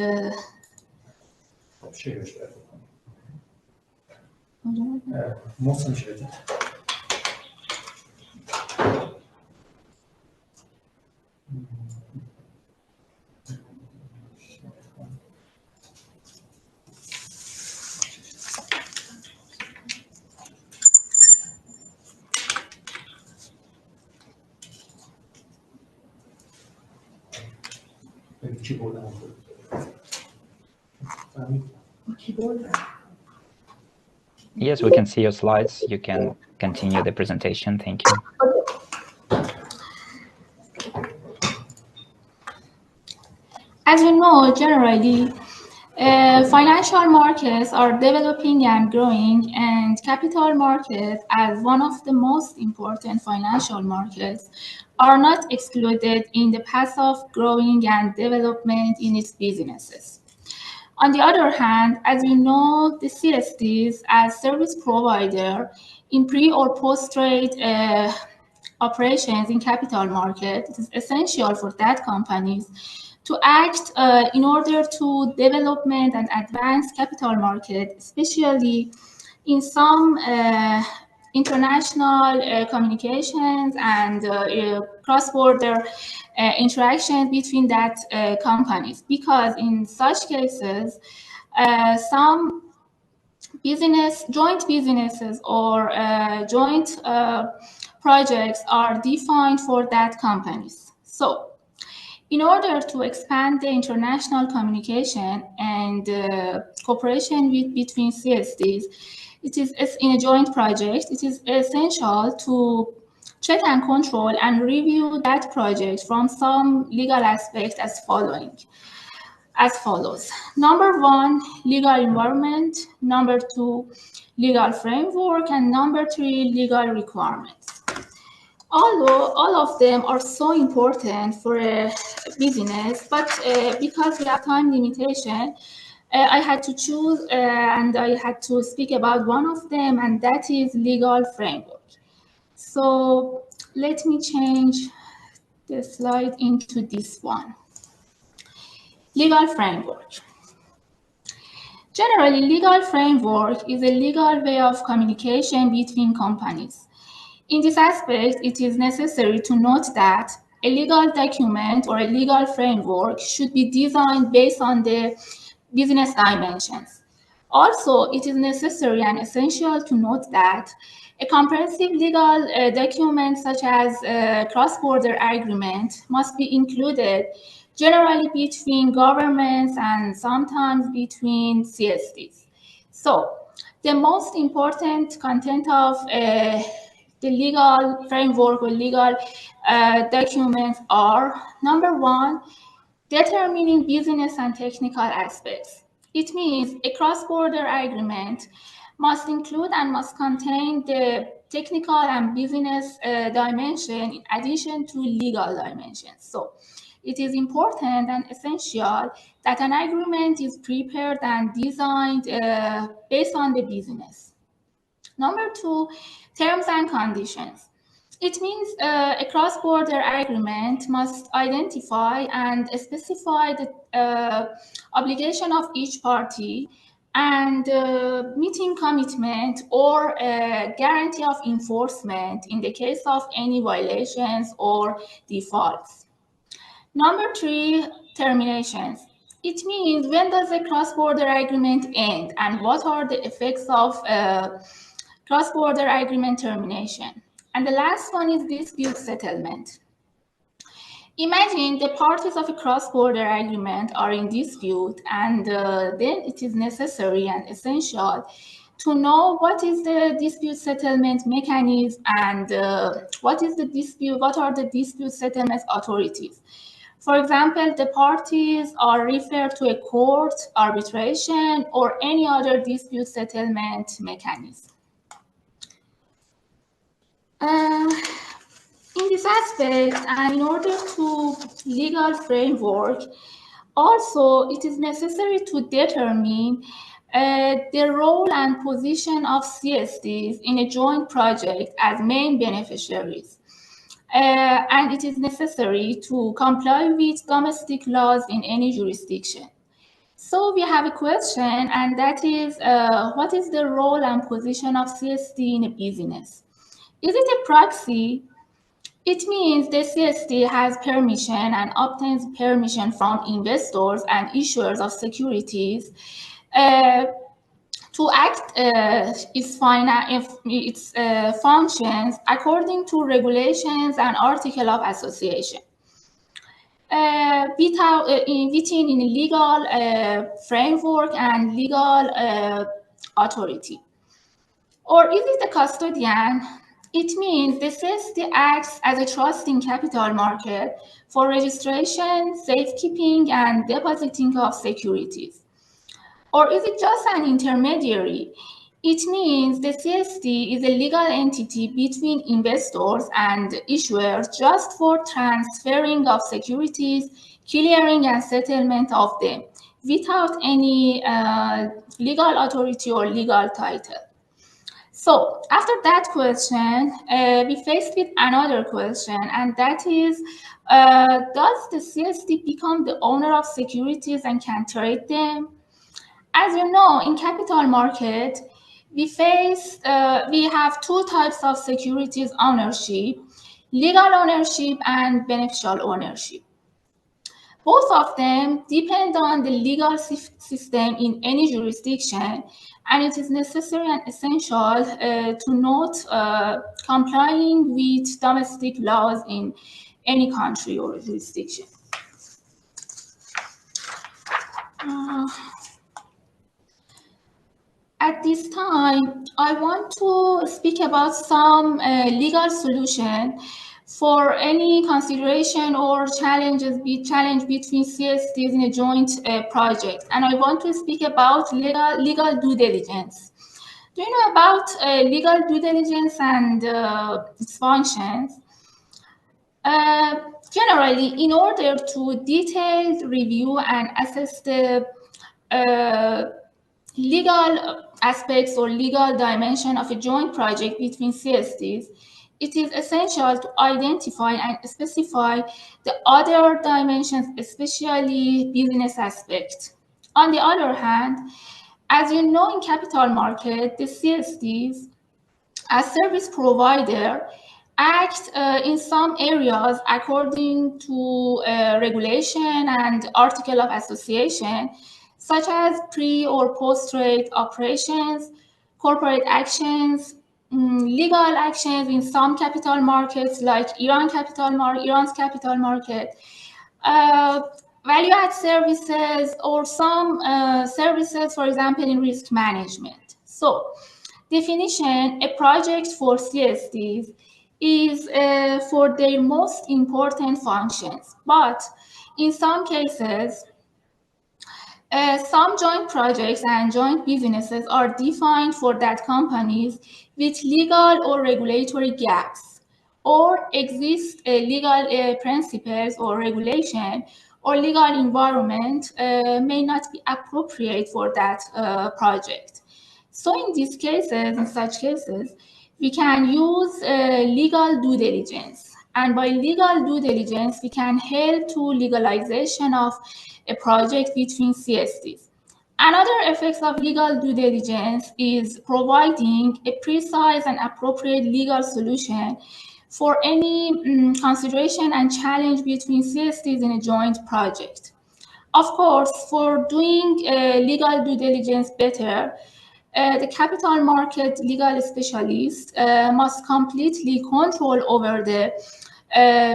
Yes, we can see your slides. You can continue the presentation. Thank you. As you know, generally, financial markets are developing and growing, and capital markets, as one of the most important financial markets, are not excluded in the path of growing and development in its businesses. On the other hand, as you know, the CSDs as service provider in pre or post-trade operations in capital market, it is essential for that companies to act in order to development and advance capital market, especially in some international communications and cross-border interaction between that companies, because in such cases, some joint businesses or joint projects are defined for that companies. So, in order to expand the international communication and cooperation between CSDs, it is in a joint project. It is essential to check and control and review that project from some legal aspects as follows. Number one, legal environment. Number two, legal framework. And number three, legal requirements. Although all of them are so important for a business, but because we have time limitation, I had to choose and I had to speak about one of them, and that is legal framework. So let me change the slide into this one. Legal framework. Generally, legal framework is a legal way of communication between companies. In this aspect, it is necessary to note that a legal document or a legal framework should be designed based on the business dimensions. Also, it is necessary and essential to note that a comprehensive legal document such as a cross-border agreement must be included generally between governments and sometimes between CSDs. So, the most important content of the legal framework or legal documents are, number one, determining business and technical aspects. It means a cross-border agreement must include and must contain the technical and business dimension in addition to legal dimensions. So it is important and essential that an agreement is prepared and designed based on the business. Number two, terms and conditions. It means a cross-border agreement must identify and specify the obligation of each party and meeting commitment or guarantee of enforcement in the case of any violations or defaults. Number three, terminations. It means when does a cross-border agreement end and what are the effects of cross-border agreement termination. And the last one is dispute settlement. Imagine the parties of a cross-border agreement are in dispute, and then it is necessary and essential to know what is the dispute settlement mechanism and what are the dispute settlement authorities. For example, the parties are referred to a court, arbitration, or any other dispute settlement mechanism. In this aspect, and in order to legal framework, also it is necessary to determine the role and position of CSDs in a joint project as main beneficiaries. And it is necessary to comply with domestic laws in any jurisdiction. So we have a question, and that is, what is the role and position of CSD in a business? Is it a proxy? It means the CSD has permission and obtains permission from investors and issuers of securities to act its functions according to regulations and article of association. Within a legal framework and legal authority. Or is it a custodian? It means the CSD acts as a trust in capital market for registration, safekeeping, and depositing of securities. Or is it just an intermediary? It means the CSD is a legal entity between investors and issuers just for transferring of securities, clearing and settlement of them without any legal authority or legal title. So after that question, we faced with another question, and that is, does the CSD become the owner of securities and can trade them? As you know, in capital market, we have two types of securities ownership, legal ownership and beneficial ownership. Both of them depend on the legal system in any jurisdiction, and it is necessary and essential to note complying with domestic laws in any country or jurisdiction. At this time, I want to speak about some legal solution for any consideration or challenge between CSDs in a joint project. And I want to speak about legal due diligence. Do you know about legal due diligence and its functions? Generally, in order to detailed review and assess the legal aspects or legal dimension of a joint project between CSDs, it is essential to identify and specify the other dimensions, especially business aspects. On the other hand, as you know, in capital market, the CSDs as service provider act in some areas according to regulation and article of association, such as pre or post-trade operations, corporate actions, legal actions in some capital markets like Iran's capital market, value-add services, or some services, for example, in risk management. So, definition: a project for CSDs is for their most important functions, but in some cases, some joint projects and joint businesses are defined for that companies with legal or regulatory gaps, or exist legal principles or regulation or legal environment may not be appropriate for that project. So in these cases, in such cases, we can use legal due diligence. And by legal due diligence, we can help to legalization of a project between CSDs. Another effect of legal due diligence is providing a precise and appropriate legal solution for any consideration and challenge between CSDs in a joint project. Of course, for doing legal due diligence better, the capital market legal specialist must completely control over the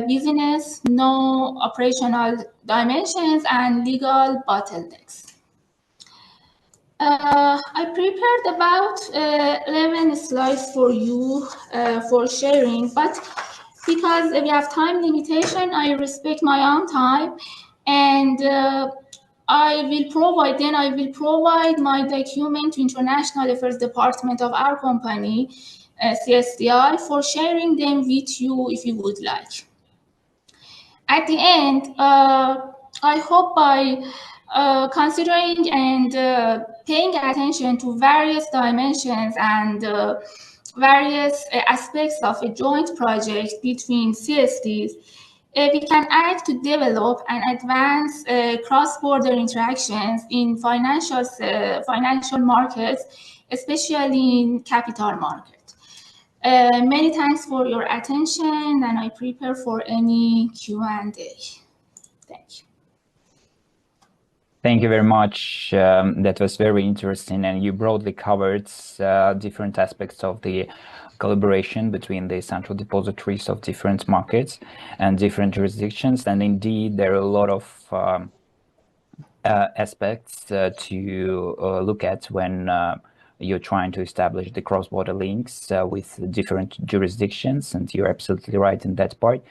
business, know operational dimensions and legal bottlenecks. I prepared about 11 slides for you for sharing, but because we have time limitation, I respect my own time, and I will provide my document to International Affairs Department of our company, CSDI, for sharing them with you if you would like. At the end, I hope by considering and paying attention to various dimensions and various aspects of a joint project between CSDs, we can act to develop and advance cross-border interactions in financial markets, especially in capital market. Many thanks for your attention, and I prepare for any Q&A. Thank you. Thank you very much. That was very interesting, and you broadly covered different aspects of the collaboration between the central depositories of different markets and different jurisdictions. And indeed, there are a lot of aspects to look at when you're trying to establish the cross-border links with different jurisdictions, and you're absolutely right in that part.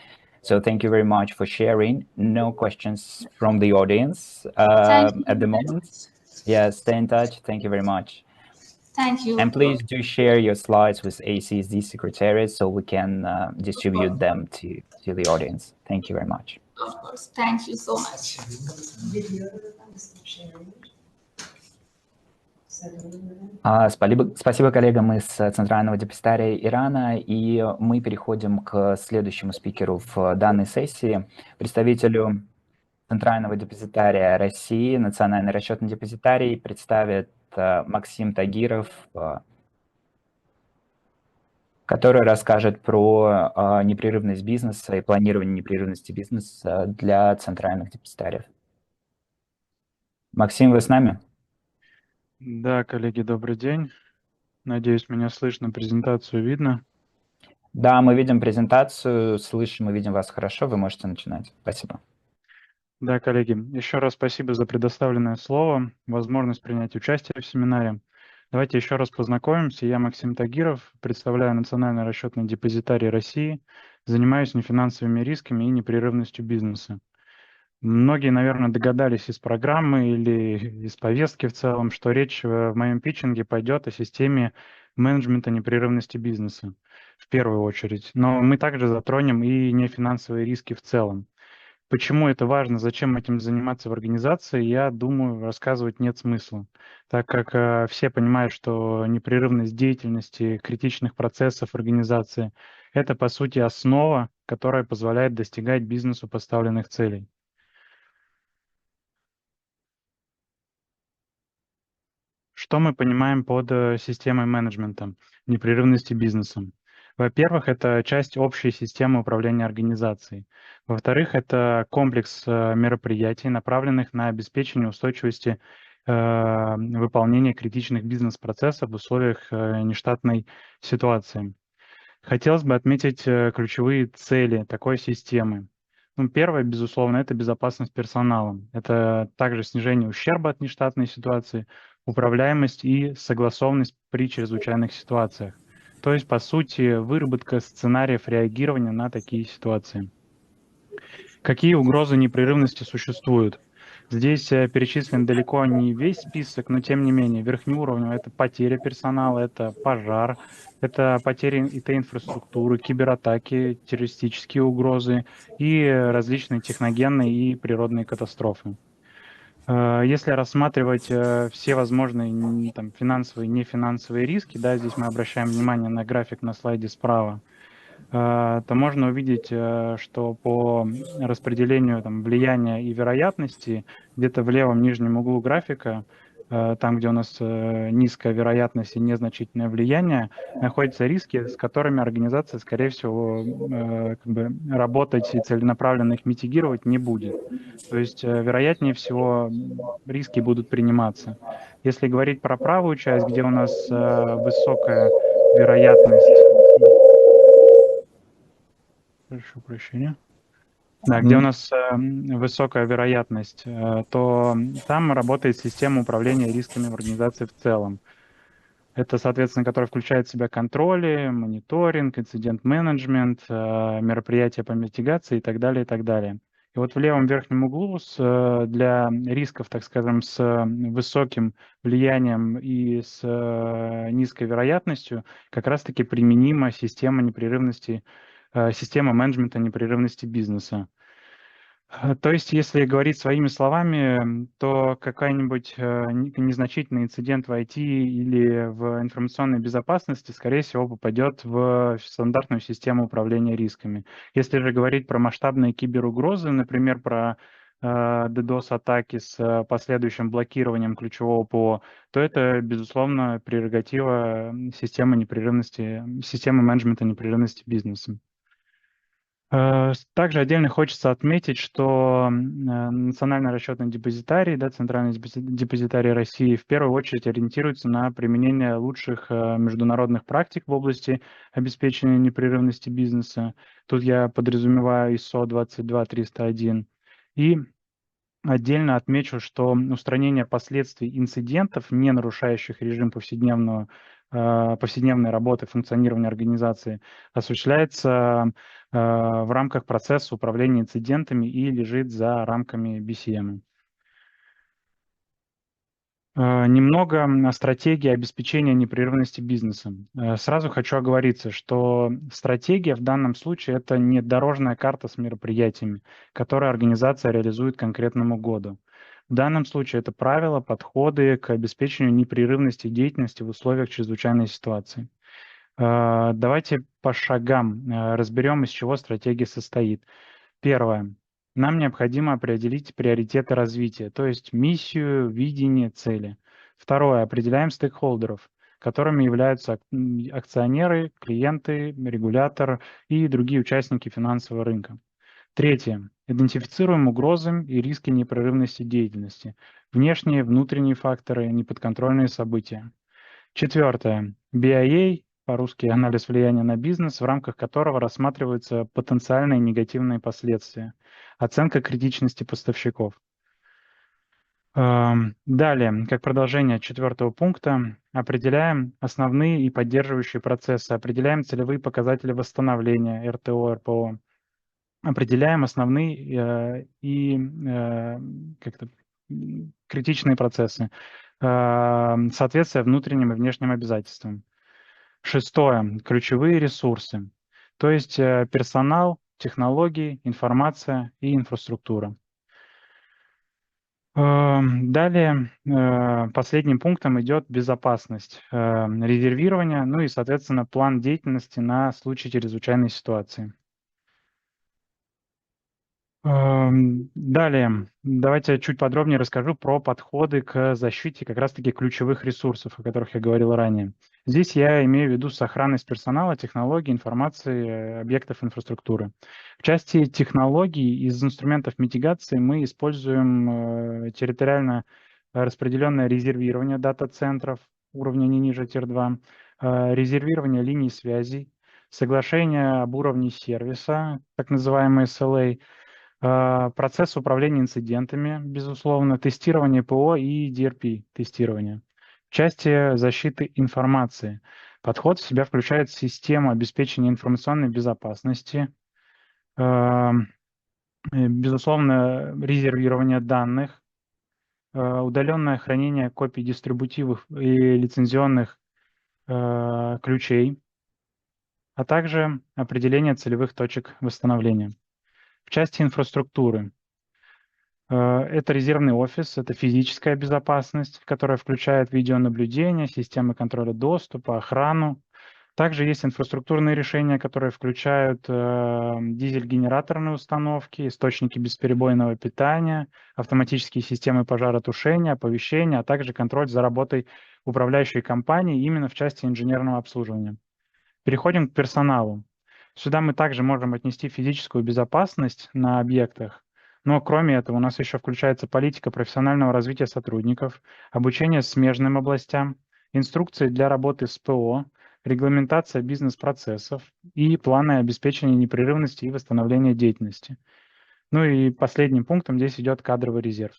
So thank you very much for sharing. No questions from the audience at the moment. Yeah, stay in touch. Thank you very much. Thank you. And please do share your slides with AECSD Secretariat so we can distribute them to the audience. Thank you very much. Of course. Thank you so much. Спасибо, коллегам из Центрального депозитария Ирана, и мы переходим к следующему спикеру в данной сессии, представителю Центрального депозитария России, Национальный расчетный депозитарий, представит Максим Тагиров, который расскажет про непрерывность бизнеса и планирование непрерывности бизнеса для центральных депозитариев. Максим, вы с нами? Да, коллеги, добрый день. Надеюсь, меня слышно, презентацию видно. Да, мы видим презентацию, слышим и видим вас хорошо. Вы можете начинать. Спасибо. Да, коллеги, еще раз спасибо за предоставленное слово, возможность принять участие в семинаре. Давайте еще раз познакомимся. Я Максим Тагиров, представляю Национальный расчетный депозитарий России, занимаюсь нефинансовыми рисками и непрерывностью бизнеса. Многие, наверное, догадались из программы или из повестки в целом, что речь в моем питчинге пойдет о системе менеджмента непрерывности бизнеса в первую очередь. Но мы также затронем и нефинансовые риски в целом. Почему это важно, зачем этим заниматься в организации, я думаю, рассказывать нет смысла, так как все понимают, что непрерывность деятельности критичных процессов организации – это, по сути, основа, которая позволяет достигать бизнесу поставленных целей. Что мы понимаем под системой менеджмента непрерывности бизнеса? Во-первых, это часть общей системы управления организацией. Во-вторых, это комплекс мероприятий, направленных на обеспечение устойчивости выполнения критичных бизнес-процессов в условиях нештатной ситуации. Хотелось бы отметить ключевые цели такой системы. Первое, безусловно, это безопасность персонала. Это также снижение ущерба от нештатной ситуации, управляемость и согласованность при чрезвычайных ситуациях. То есть, по сути, выработка сценариев реагирования на такие ситуации. Какие угрозы непрерывности существуют? Здесь перечислен далеко не весь список, но тем не менее, верхнеуровневый – это потеря персонала, это пожар, это потеря ИТ-инфраструктуры, кибератаки, террористические угрозы и различные техногенные и природные катастрофы. Если рассматривать все возможные финансовые и нефинансовые риски, да, здесь мы обращаем внимание на график на слайде справа, то можно увидеть, что по распределению влияния и вероятности где-то в левом нижнем углу графика там, где у нас низкая вероятность и незначительное влияние, находятся риски, с которыми организация, скорее всего, как бы работать и целенаправленно их митигировать не будет. То есть, вероятнее всего, риски будут приниматься. Если говорить про правую часть, где у нас высокая вероятность... Прошу прощения. Да, где у нас высокая вероятность, то там работает система управления рисками в организации в целом. Это, соответственно, которая включает в себя контроли, мониторинг, инцидент-менеджмент, мероприятия по митигации и так далее, и так далее. И вот в левом верхнем углу для рисков, так скажем, с высоким влиянием и с низкой вероятностью как раз-таки применима система непрерывности, система менеджмента непрерывности бизнеса. То есть, если говорить своими словами, то какой-нибудь незначительный инцидент в IT или в информационной безопасности, скорее всего, попадет в стандартную систему управления рисками. Если же говорить про масштабные киберугрозы, например, про DDoS-атаки с последующим блокированием ключевого ПО, то это, безусловно, прерогатива системы непрерывности, системы менеджмента непрерывности бизнеса. Также отдельно хочется отметить, что Национальный расчетный депозитарий, да, Центральный депозитарий России в первую очередь ориентируется на применение лучших международных практик в области обеспечения непрерывности бизнеса. Тут я подразумеваю ISO 22301. И отдельно отмечу, что устранение последствий инцидентов, не нарушающих режим повседневной работы, функционирования организации, осуществляется в рамках процесса управления инцидентами и лежит за рамками BCM. Немного о стратегии обеспечения непрерывности бизнеса. Сразу хочу оговориться, что стратегия в данном случае – это не дорожная карта с мероприятиями, которые организация реализует к конкретному году. В данном случае это правила, подходы к обеспечению непрерывности деятельности в условиях чрезвычайной ситуации. Давайте по шагам разберем, из чего стратегия состоит. Первое. Нам необходимо определить приоритеты развития, то есть миссию, видение, цели. Второе. Определяем стейкхолдеров, которыми являются акционеры, клиенты, регулятор и другие участники финансового рынка. Третье. Идентифицируем угрозы и риски непрерывности деятельности, внешние, внутренние факторы, неподконтрольные события. Четвертое. BIA, по-русски анализ влияния на бизнес, в рамках которого рассматриваются потенциальные негативные последствия. Оценка критичности поставщиков. Далее, как продолжение четвертого пункта, определяем основные и поддерживающие процессы, определяем целевые показатели восстановления РТО, РПО, определяем основные критичные процессы, соответствие внутренним и внешним обязательствам. Шестое. Ключевые ресурсы, то есть персонал, технологии, информация и инфраструктура. Далее последним пунктом идет безопасность, резервирование, ну и, соответственно, план деятельности на случай чрезвычайной ситуации. Далее, давайте чуть подробнее расскажу про подходы к защите как раз-таки ключевых ресурсов, о которых я говорил ранее. Здесь я имею в виду сохранность персонала, технологий, информации, объектов инфраструктуры. В части технологий из инструментов митигации мы используем территориально распределенное резервирование дата-центров уровня не ниже Tier-2, резервирование линий связей, соглашение об уровне сервиса, так называемые SLA, процесс управления инцидентами, безусловно, тестирование ПО и DRP-тестирование. В части защиты информации подход в себя включает систему обеспечения информационной безопасности, безусловно, резервирование данных, удаленное хранение копий дистрибутивов и лицензионных ключей, а также определение целевых точек восстановления. В части инфраструктуры это резервный офис, это физическая безопасность, которая включает видеонаблюдение, системы контроля доступа, охрану, Также есть инфраструктурные решения, которые включают дизель-генераторные установки, источники бесперебойного питания, автоматические системы пожаротушения, оповещения, а также контроль за работой управляющей компании именно в части инженерного обслуживания. Переходим к персоналу. Сюда мы также можем отнести физическую безопасность на объектах, но кроме этого у нас еще включается политика профессионального развития сотрудников, обучение смежным областям, инструкции для работы с ПО, регламентация бизнес-процессов и планы обеспечения непрерывности и восстановления деятельности. Ну и последним пунктом здесь идет кадровый резерв.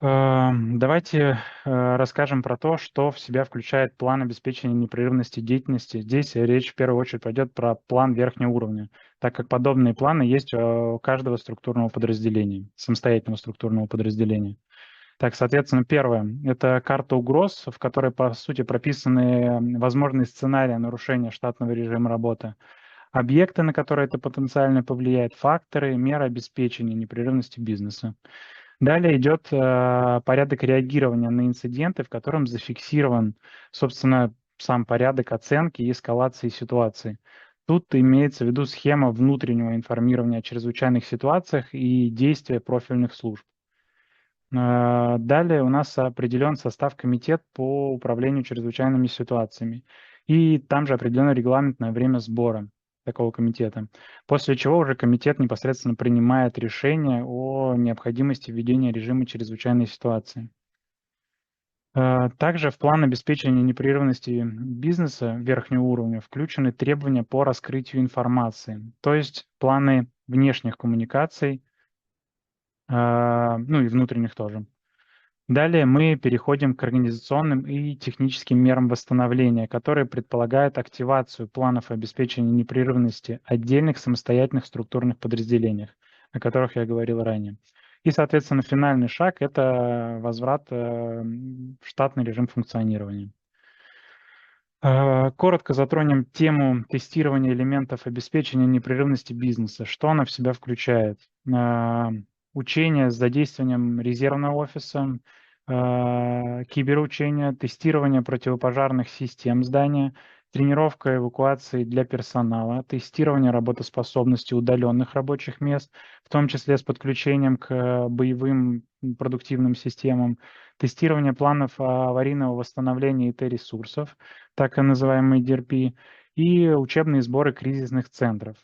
Давайте расскажем про то, что в себя включает план обеспечения непрерывности деятельности. Здесь речь в первую очередь пойдет про план верхнего уровня, так как подобные планы есть у каждого структурного подразделения, самостоятельного структурного подразделения. Так, соответственно, первое – это карта угроз, в которой, по сути, прописаны возможные сценарии нарушения штатного режима работы, объекты, на которые это потенциально повлияет, факторы, меры обеспечения непрерывности бизнеса. Далее идет порядок реагирования на инциденты, в котором зафиксирован, собственно, сам порядок оценки и эскалации ситуации. Тут имеется в виду схема внутреннего информирования о чрезвычайных ситуациях и действия профильных служб. Далее у нас определен состав комитета по управлению чрезвычайными ситуациями. И там же определено регламентное время сбора такого комитета. После чего уже комитет непосредственно принимает решение о необходимости введения режима чрезвычайной ситуации. Также в план обеспечения непрерывности бизнеса верхнего уровня включены требования по раскрытию информации, то есть планы внешних коммуникаций, ну и внутренних тоже. Далее мы переходим к организационным и техническим мерам восстановления, которые предполагают активацию планов обеспечения непрерывности отдельных самостоятельных структурных подразделениях, о которых я говорил ранее. И, соответственно, финальный шаг – это возврат в штатный режим функционирования. Коротко затронем тему тестирования элементов обеспечения непрерывности бизнеса. Что она в себя включает? Учения с задействованием резервного офиса, киберучения, тестирование противопожарных систем здания, тренировка эвакуации для персонала, тестирование работоспособности удаленных рабочих мест, в том числе с подключением к боевым продуктивным системам, тестирование планов аварийного восстановления ИТ-ресурсов, так называемые DRP, и учебные сборы кризисных центров.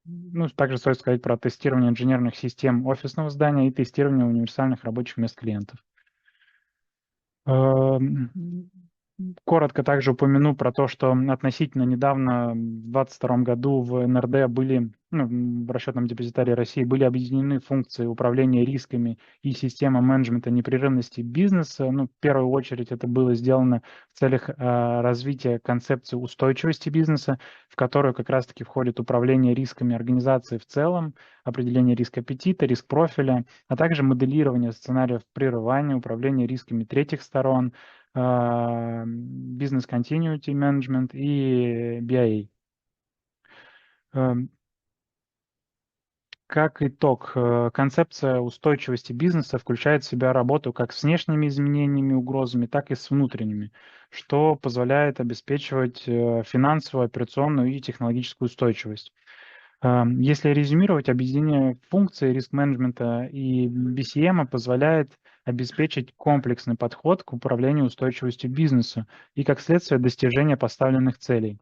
Ну, также стоит сказать про тестирование инженерных систем офисного здания и тестирование универсальных рабочих мест клиентов. Коротко также упомяну про то, что относительно недавно, в 2022 году, в НРД были, в расчетном депозитарии России были объединены функции управления рисками и система менеджмента непрерывности бизнеса. В первую очередь это было сделано в целях развития концепции устойчивости бизнеса, в которую как раз-таки входит управление рисками организации в целом, определение риск аппетита, риск профиля, а также моделирование сценариев прерывания, управление рисками третьих сторон, Business Continuity Management и BIA. Как итог, концепция устойчивости бизнеса включает в себя работу как с внешними изменениями, угрозами, так и с внутренними, что позволяет обеспечивать финансовую, операционную и технологическую устойчивость. Если резюмировать, объединение функций риск-менеджмента и BCM позволяет обеспечить комплексный подход к управлению устойчивостью бизнеса и, как следствие, достижения поставленных целей,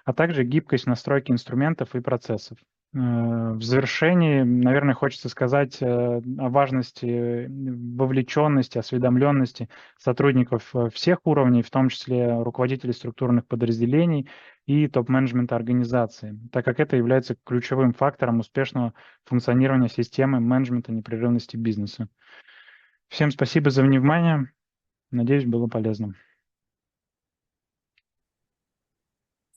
а также гибкость настройки инструментов и процессов. В завершении, наверное, хочется сказать о важности вовлеченности, осведомленности сотрудников всех уровней, в том числе руководителей структурных подразделений и топ-менеджмента организации, так как это является ключевым фактором успешного функционирования системы менеджмента непрерывности бизнеса. Всем спасибо за внимание. Надеюсь, было полезно.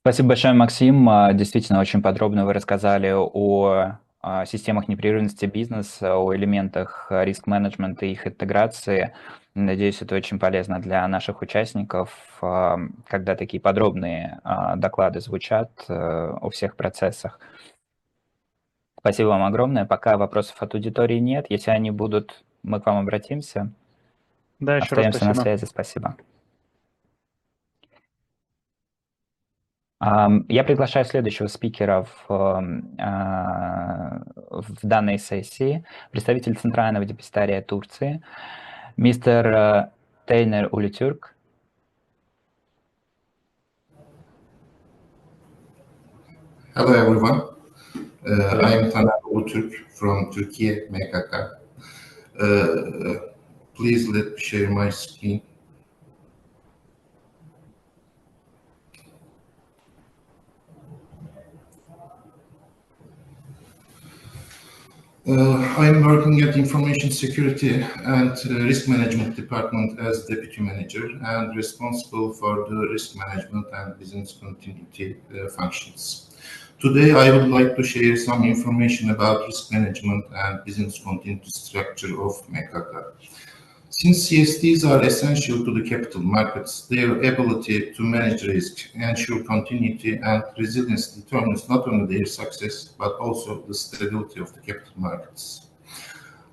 Спасибо большое, Максим. Действительно, очень подробно вы рассказали о системах непрерывности бизнеса, о элементах риск-менеджмента и их интеграции. Надеюсь, это очень полезно для наших участников, когда такие подробные доклады звучат о всех процессах. Спасибо вам огромное. Пока вопросов от аудитории нет. Если они будут, мы к вам обратимся. Да, еще раз Остаемся на спасибо. связи. Спасибо. Я приглашаю следующего спикера в данной сессии, представитель Центрального депозитария Турции, мистер Taraneh ULUTÜRK. Hello everyone, I am Taraneh ULUTÜRK from Turkey, MKK. Please let me share my screen. I am working at Information Security and Risk Management Department as Deputy Manager and responsible for the risk management and business continuity functions. Today, I would like to share some information about risk management and business continuity structure of MKK. Since CSDs are essential to the capital markets, their ability to manage risk, ensure continuity and resilience determines not only their success, but also the stability of the capital markets.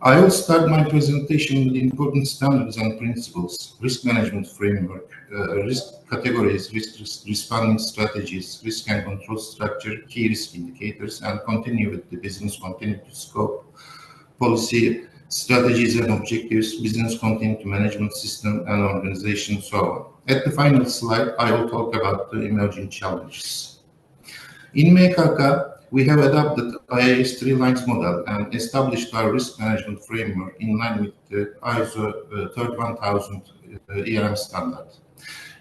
I will start my presentation with important standards and principles, risk management framework, risk categories, risk responding strategies, risk and control structure, key risk indicators, and continue with the business continuity scope, policy, strategies and objectives, business continuity management system and organization, so on. At the final slide, I will talk about the emerging challenges. In MKK, we have adopted IAS 3 lines model and established our risk management framework in line with the ISO 31000 ERM standard.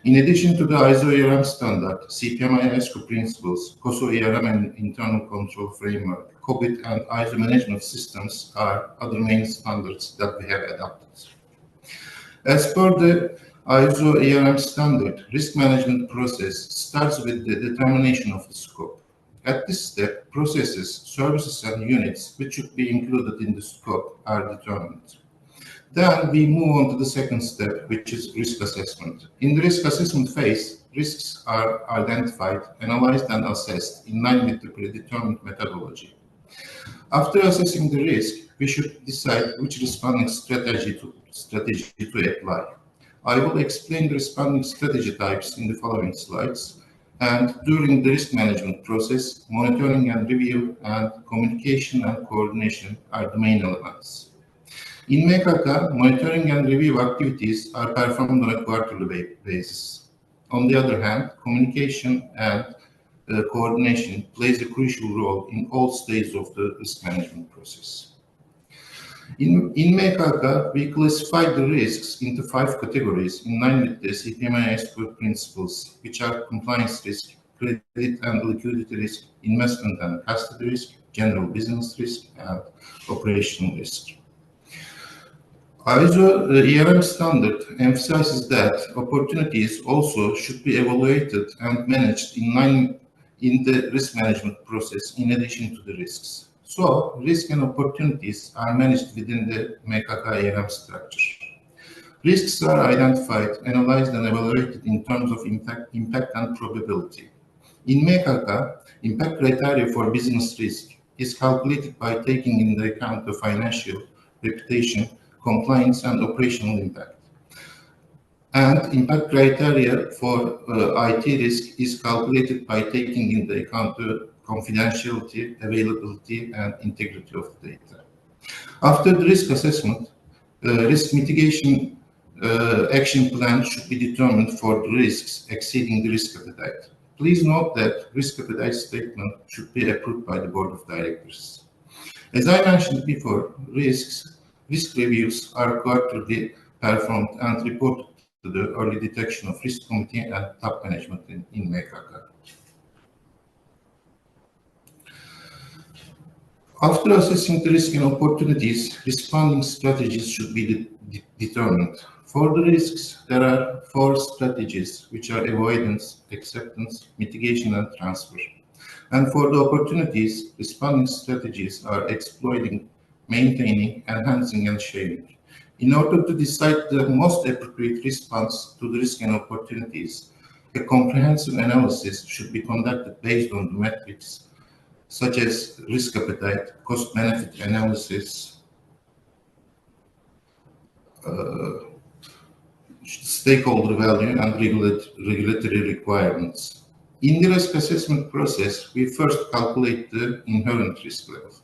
In addition to the ISO ERM standard, CPMI ESCO principles, COSO ERM and internal control framework, COBIT and ISO management systems are other main standards that we have adopted. As per the ISO ERM standard, risk management process starts with the determination of the scope. At this step, processes, services and units which should be included in the scope are determined. Then we move on to the second step, which is risk assessment. In the risk assessment phase, risks are identified, analyzed and assessed in line with the predetermined methodology. After assessing the risk, we should decide which responding strategy to apply. I will explain the responding strategy types in the following slides. And during the risk management process, monitoring and review and communication and coordination are the main elements. In MKK, monitoring and review activities are performed on a quarterly basis. On the other hand, communication and coordination plays a crucial role in all stages of the risk management process. In MKK, we classify the risks into 5 categories in line with the CPMI ESCO principles, which are compliance risk, credit and liquidity risk, investment and custody risk, general business risk, and operational risk. ISO ERM standard emphasizes that opportunities also should be evaluated and managed in line in the risk management process in addition to the risks. So, risk and opportunities are managed within the MKK ERM structure. Risks are identified, analyzed and evaluated in terms of impact and probability. In MKK, impact criteria for business risk is calculated by taking into account the financial, reputation, compliance and operational impact. And impact criteria for IT risk is calculated by taking into account the confidentiality, availability, and integrity of the data. After the risk assessment, risk mitigation action plan should be determined for the risks exceeding the risk appetite. Please note that risk appetite statement should be approved by the board of directors. As I mentioned before, risk reviews are quarterly performed and reported to the early detection of risk committee and top management in MKK. After assessing the risk and opportunities, responding strategies should be determined. For the risks, there are 4 strategies, which are avoidance, acceptance, mitigation, and transfer. And for the opportunities, responding strategies are exploiting, maintaining, enhancing, and sharing. In order to decide the most appropriate response to the risk and opportunities, a comprehensive analysis should be conducted based on the metrics such as risk appetite, cost-benefit analysis, stakeholder value, and regulatory requirements. In the risk assessment process, we first calculate the inherent risk level.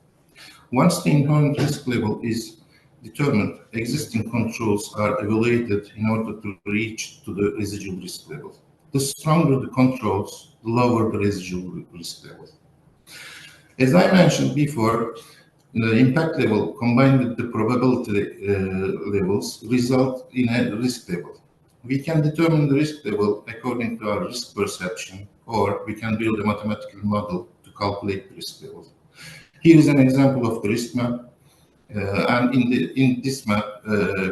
Once the inherent risk level is determined, existing controls are evaluated in order to reach to the residual risk level. The stronger the controls, the lower the residual risk level. As I mentioned before, the impact level combined with the probability levels result in a risk level. We can determine the risk level according to our risk perception, or we can build a mathematical model to calculate the risk level. Here is an example of the risk map, and in this map,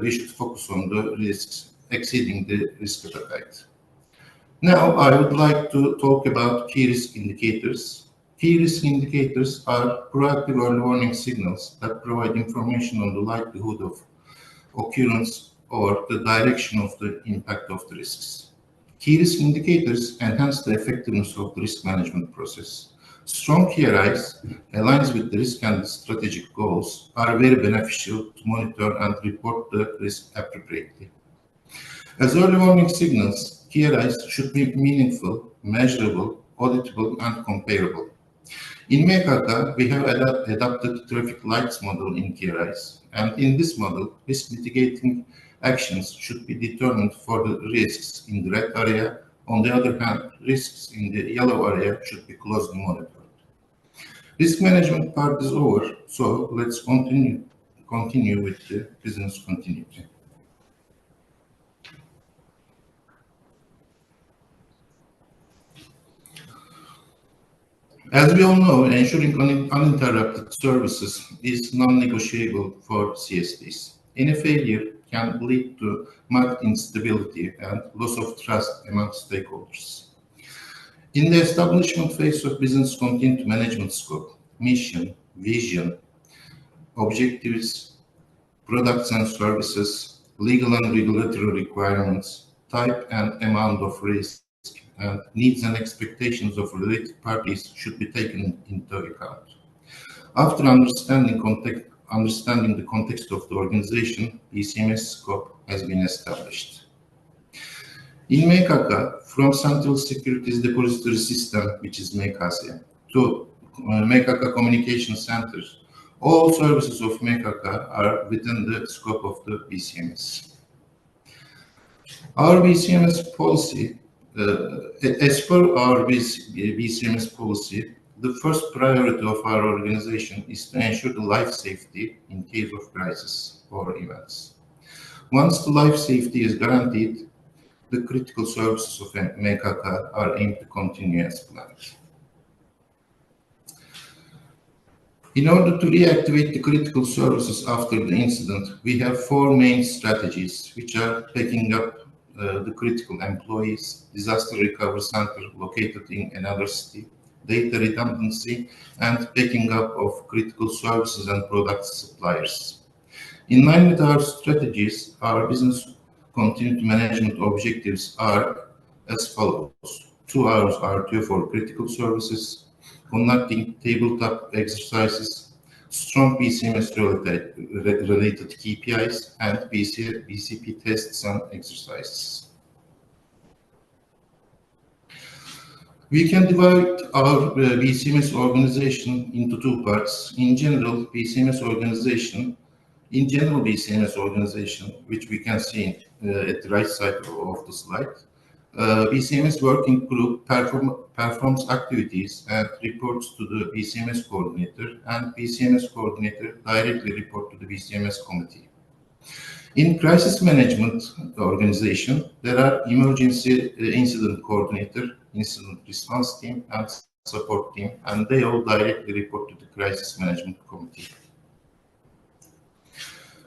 we should focus on the risks exceeding the risk appetite. Now, I would like to talk about key risk indicators. Key risk indicators are proactive early warning signals that provide information on the likelihood of occurrence or the direction of the impact of the risks. Key risk indicators enhance the effectiveness of the risk management process. Strong KRIs, aligns with the risk and strategic goals, are very beneficial to monitor and report the risk appropriately. As early warning signals, KRIs should be meaningful, measurable, auditable, and comparable. In MKK, we have adapted traffic lights model in KRIs, and in this model, risk mitigating actions should be determined for the risks in the red area. On the other hand, risks in the yellow area should be closely monitored. Risk management part is over, so let's continue with the business continuity. As we all know, ensuring uninterrupted services is non-negotiable for CSDs. Any failure can lead to market instability and loss of trust among stakeholders. In the establishment phase of business continuity management scope, mission, vision, objectives, products and services, legal and regulatory requirements, type and amount of risk, and needs and expectations of related parties should be taken into account. After understanding the context of the organization, ECMS scope has been established. In MKK, from Central Securities Depository System, which is MKS, to MKK Communication Center, all services of MKK are within the scope of the BCMS. Our BCMS policy, as per our BCMS policy, the first priority of our organization is to ensure the life safety in case of crisis or events. Once the life safety is guaranteed, the critical services of MKK are aimed to continue as planned. In order to reactivate the critical services after the incident, we have 4 main strategies, which are picking up the critical employees, disaster recovery center located in another city, data redundancy, and picking up of critical services and product suppliers. In line with our strategies, our business continuity management objectives are as follows: 2 hours RTO for critical services, conducting tabletop exercises, strong BCMS related KPIs, and BCP tests and exercises. We can divide our BCMS organization into 2 parts. In general BCMS organization, which we can see at the right side of the slide, BCMS working group performs activities and reports to the BCMS coordinator, and BCMS coordinator directly report to the BCMS committee. In crisis management organization, there are emergency incident coordinator, incident response team, and support team, and they all directly report to the crisis management committee.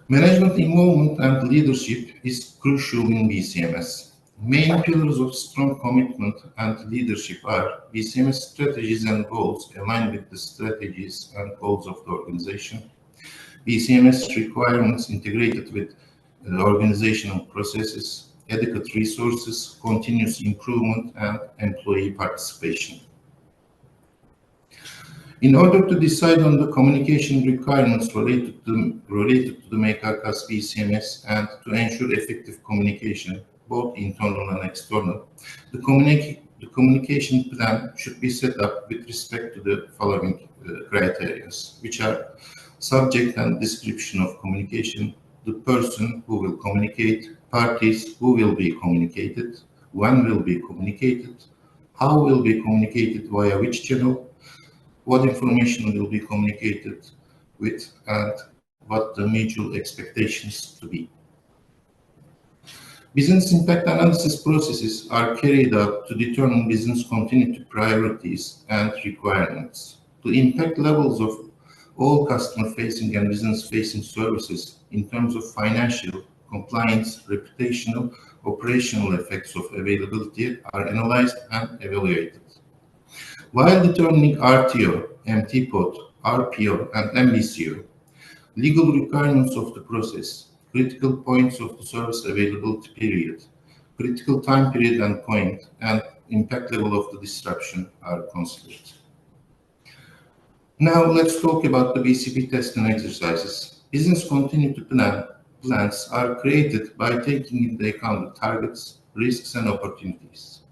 Management involvement and leadership is crucial in BCMS. Main pillars of strong commitment and leadership are BCMS strategies and goals aligned with the strategies and goals of the organization, BCMS requirements integrated with organizational processes, adequate resources, continuous improvement, and employee participation. In order to decide on the communication requirements related to the MKK's BCMS and to ensure effective communication, both internal and external, the the communication plan should be set up with respect to the following criteria, which are subject and description of communication, the person who will communicate, parties who will be communicated, when will be communicated, how will be communicated, via which channel, what information will be communicated with, and what the mutual expectations to be. Business impact analysis processes are carried out to determine business continuity priorities and requirements. The impact levels of all customer-facing and business-facing services in terms of financial, compliance, reputational, operational effects of availability are analyzed and evaluated. While determining RTO, MTPOT, RPO, and MBCO, legal requirements of the process, critical points of the service availability period, critical time period and point, and impact level of the disruption are considered. Now let's talk about the BCP testing exercises. Business continuity plans are created by taking into account the targets, risks, and opportunities.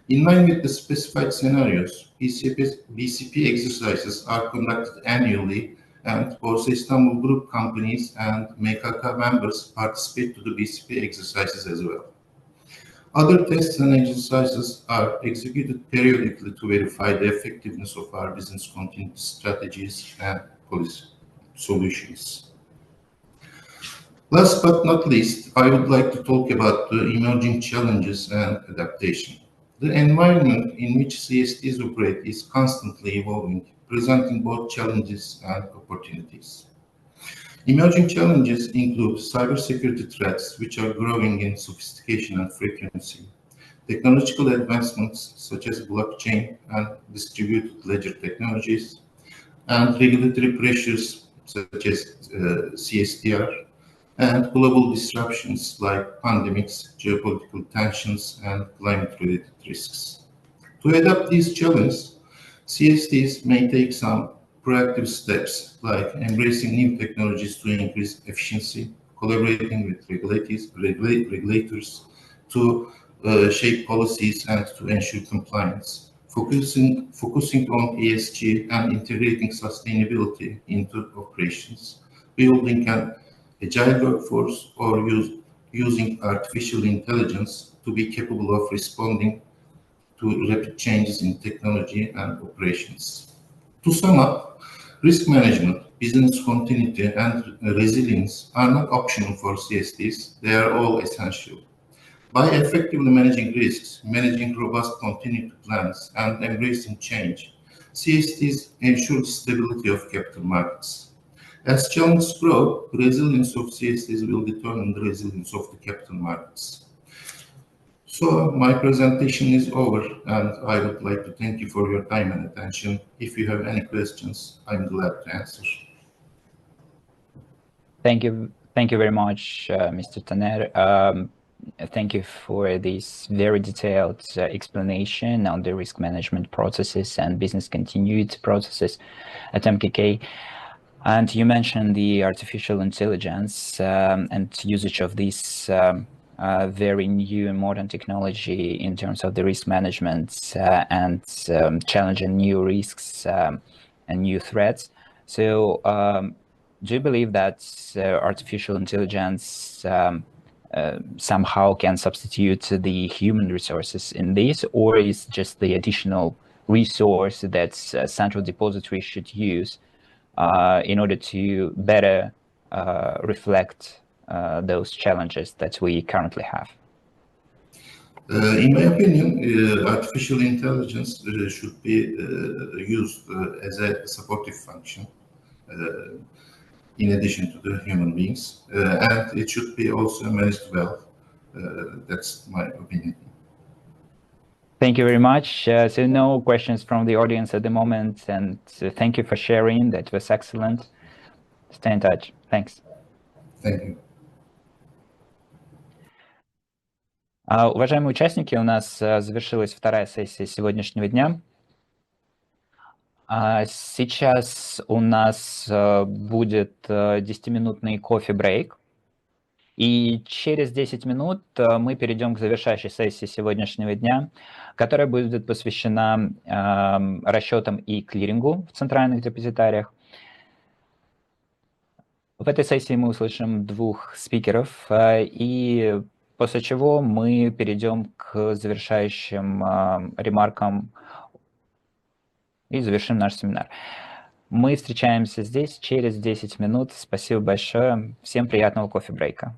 In line with the specified scenarios, BCP exercises are conducted annually, and Borsa Istanbul Group companies and MKK members participate to the BCP exercises as well. Other tests and exercises are executed periodically to verify the effectiveness of our business continuity strategies and policy solutions. Last but not least, I would like to talk about the emerging challenges and adaptation. The environment in which CSDs operate is constantly evolving, presenting both challenges and opportunities. Emerging challenges include cybersecurity threats, which are growing in sophistication and frequency, technological advancements such as blockchain and distributed ledger technologies, and regulatory pressures such as CSDR, and global disruptions like pandemics, geopolitical tensions, and climate-related risks. To adapt these challenges, CSDs may take some proactive steps like embracing new technologies to increase efficiency, collaborating with regulators to shape policies and to ensure compliance, focusing on ESG and integrating sustainability into operations, building an agile workforce, or using artificial intelligence to be capable of responding to rapid changes in technology and operations. To sum up, risk management, business continuity, and resilience are not optional for CSDs, they are all essential. By effectively managing risks, managing robust continuity plans, and embracing change, CSDs ensure stability of capital markets. As challenges grow, the resilience of CSDs will determine the resilience of the capital markets. So my presentation is over, and I would like to thank you for your time and attention. If you have any questions, I'm glad to answer. Thank you very much, Mr. Taner. Thank you for this very detailed explanation on the risk management processes and business continuity processes at MKK. And you mentioned the artificial intelligence and usage of this very new and modern technology in terms of the risk management and challenging new risks and new threats. So do you believe that artificial intelligence somehow can substitute the human resources in this, or is just the additional resource that central depository should use in order to better reflect those challenges that we currently have? In my opinion, artificial intelligence should be used as a supportive function in addition to the human beings, and it should be also managed well. That's my opinion. Thank you very much. So no questions from the audience at the moment, and thank you for sharing. That was excellent. Stay in touch. Thanks. Thank you. Уважаемые участники, у нас завершилась вторая сессия сегодняшнего дня. Сейчас у нас будет 10-минутный кофе-брейк. И через 10 минут мы перейдем к завершающей сессии сегодняшнего дня, которая будет посвящена расчетам и клирингу в центральных депозитариях. В этой сессии мы услышим двух спикеров, и после чего мы перейдем к завершающим ремаркам и завершим наш семинар. Мы встречаемся здесь через 10 минут. Спасибо большое. Всем приятного кофе-брейка.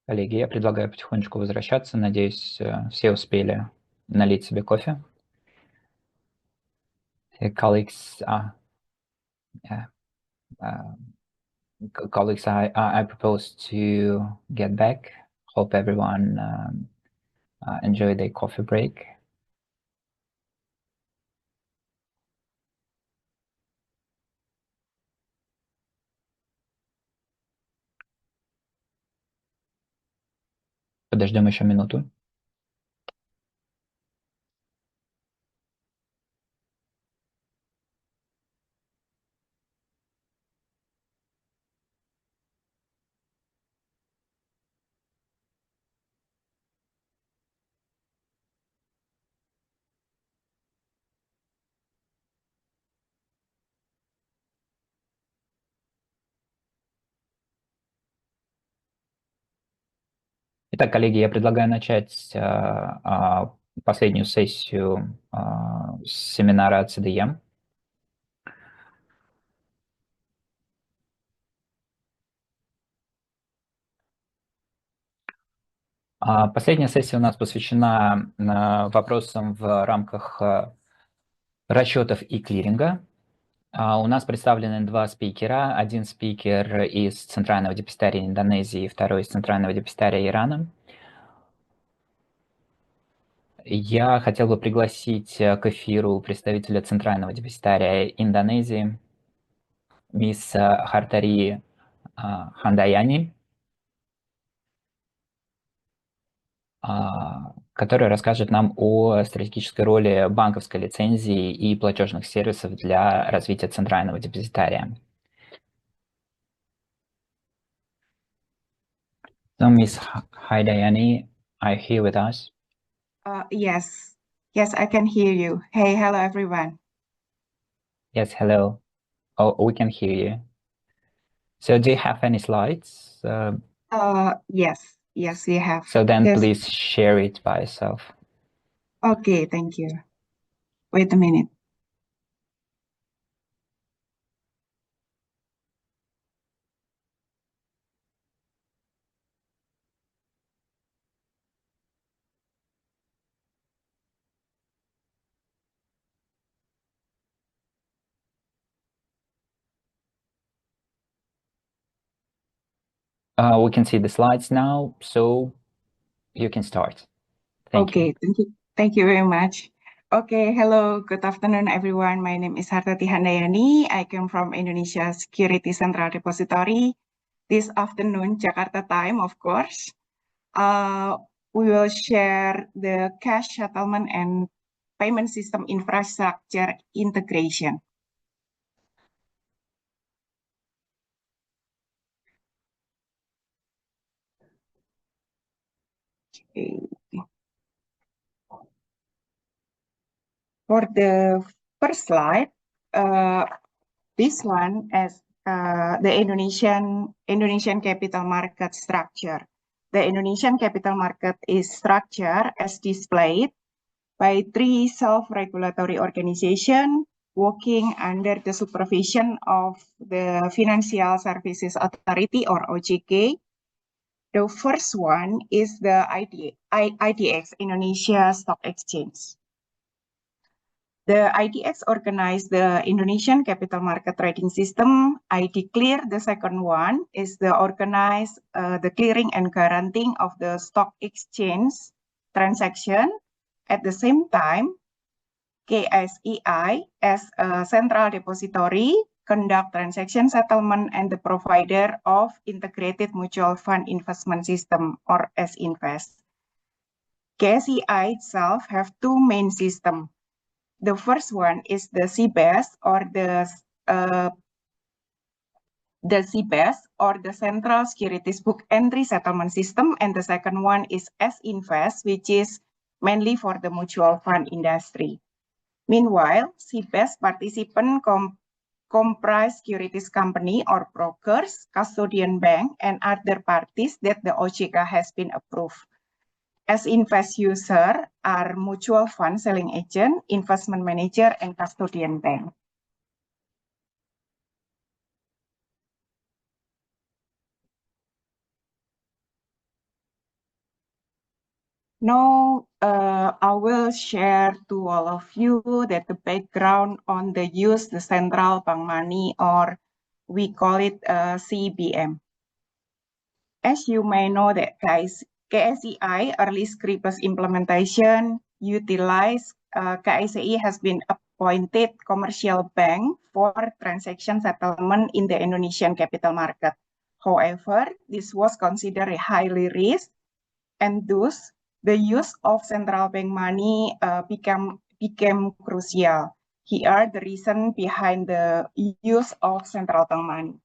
Коллеги, я предлагаю потихонечку возвращаться. Надеюсь, все успели налить себе кофе. Colleagues, I propose to get back. Hope everyone enjoy their coffee break. Подождем еще минуту. Итак, коллеги, я предлагаю начать последнюю сессию семинара CDM. Последняя сессия у нас посвящена вопросам в рамках расчетов и клиринга. У нас представлены два спикера. Один спикер из Центрального депозитария Индонезии, второй из Центрального депозитария Ирана. Я хотел бы пригласить к эфиру представителя Центрального депозитария Индонезии, мисс Хартари Хандаяни, который расскажет нам о стратегической роли банковской лицензии и платежных сервисов для развития Центрального депозитария. So, Ms. Hydayani, are you here with us? Yes, I can hear you. Hey, hello, everyone. Yes, hello. Oh, we can hear you. So, do you have any slides? Yes, we have. So then please share it by yourself. Okay, thank you. Wait a minute. We can see the slides now, so you can start. Thank you. Thank you very much. Okay, hello, good afternoon, everyone. My name is Hartati Handayani. I come from Indonesia Security Central Depository. This afternoon, Jakarta time, of course. We will share the cash settlement and payment system infrastructure integration. Okay. For the first slide, this one as the Indonesian capital market structure. The Indonesian capital market is structured as displayed by three self-regulatory organizations working under the supervision of the Financial Services Authority or OJK. The first one is the IDX, Indonesia Stock Exchange. The IDX organized the Indonesian capital market trading system. ID Clear, the second one, is the organized the clearing and guaranteeing of the stock exchange transaction. At the same time, KSEI, as a central depository, conduct transaction settlement and the provider of integrated mutual fund investment system or SInvest. KSEI itself have two main systems. The first one is the CBES or the CBES or the Central Securities Book Entry Settlement System, and the second one is SInvest, which is mainly for the mutual fund industry. Meanwhile, CBES participants comprise securities company or brokers, custodian bank, and other parties that the OJK has been approved. As invest user are mutual fund selling agent, investment manager, and custodian bank. Now, I will share to all of you that the background on the use the central bank money, or we call it CBM. As you may know that KSCI early scriptless implementation utilize KSCI has been appointed commercial bank for transaction settlement in the Indonesian capital market. However, this was considered a highly risk, and thus the use of central bank money became crucial. Here are the reasons behind the use of central bank money.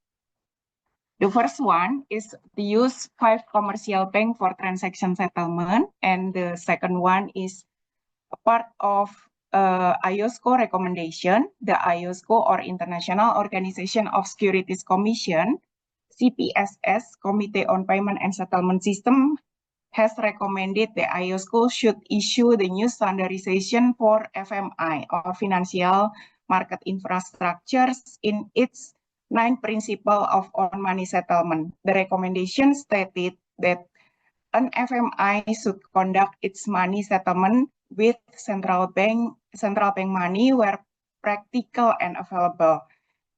The first one is to use 5 commercial banks for transaction settlement, and the second one is a part of IOSCO recommendation. The IOSCO, or International Organization of Securities Commission, CPSS, Committee on Payment and Settlement System, has recommended the IOSCO should issue the new standardization for FMI, or financial market infrastructures, in its 9 principles of on-money settlement. The recommendation stated that an FMI should conduct its money settlement with central bank money where practical and available.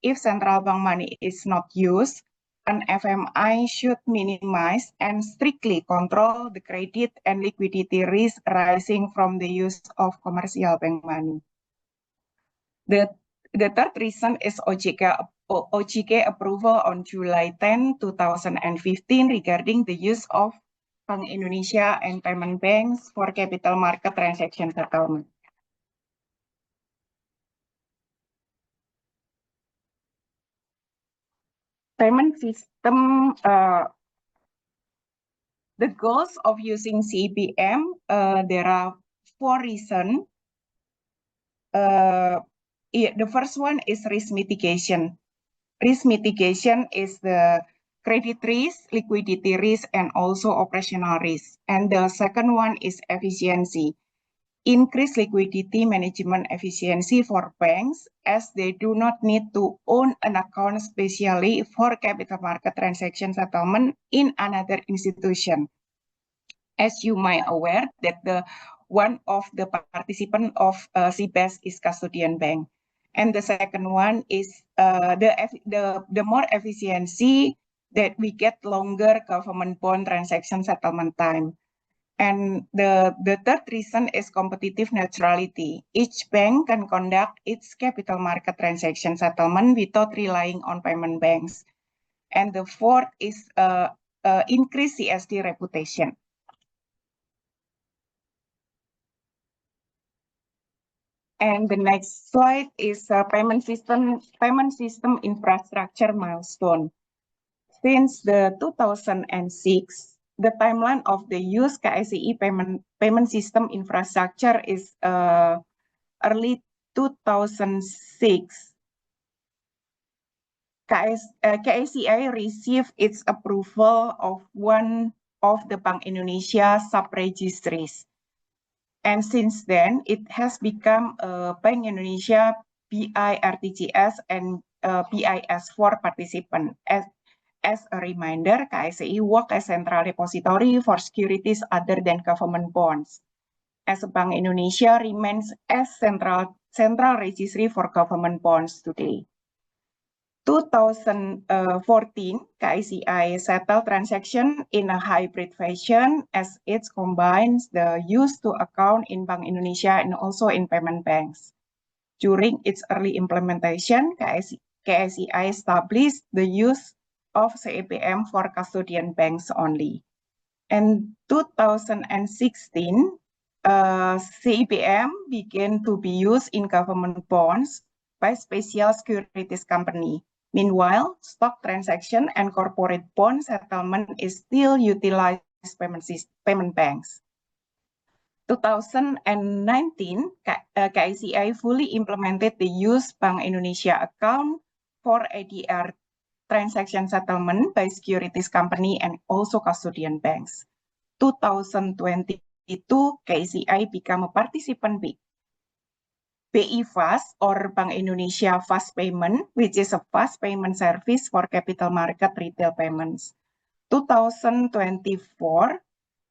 If central bank money is not used, an FMI should minimize and strictly control the credit and liquidity risk arising from the use of commercial bank money. The third reason is OJK approval on July 10, 2015 regarding the use of Bank Indonesia and payment banks for capital market transaction settlement. Payment system, the goals of using CBM, there are 4 reasons. The first one is risk mitigation. Risk mitigation is the credit risk, liquidity risk, and also operational risk. And the second one is efficiency. Increase liquidity management efficiency for banks, as they do not need to own an account specially for capital market transaction settlement in another institution. As you might aware that one of the participants of CBES is custodian bank. And the second one is the more efficiency that we get longer government bond transaction settlement time. And the third reason is competitive neutrality. Each bank can conduct its capital market transaction settlement without relying on payment banks. And the fourth is increase CSD reputation. And the next slide is payment system infrastructure milestone. Since the 2006, the timeline of the use KSCI payment system infrastructure is early 2006. KSCI received its approval of one of the Bank Indonesia sub-registries. And since then, it has become Bank Indonesia BI-RTGS and BIS4 participant. As a reminder, KSCI works as central depository for securities other than government bonds. As Bank Indonesia remains as central registry for government bonds today. 2014, KSCI settled transaction in a hybrid fashion, as it combines the use to account in Bank Indonesia and also in payment banks. During its early implementation, KSCI established the use of CBM for custodian banks only. In 2016, CBM began to be used in government bonds by special securities company. Meanwhile, stock transaction and corporate bond settlement is still utilized payment banks. 2019, KSCI fully implemented the use Bank Indonesia account for ADR transaction settlement by securities company and also custodian banks. 2022, KSCI became a participant BI Fast, or Bank Indonesia Fast Payment, which is a fast payment service for capital market retail payments. 2024,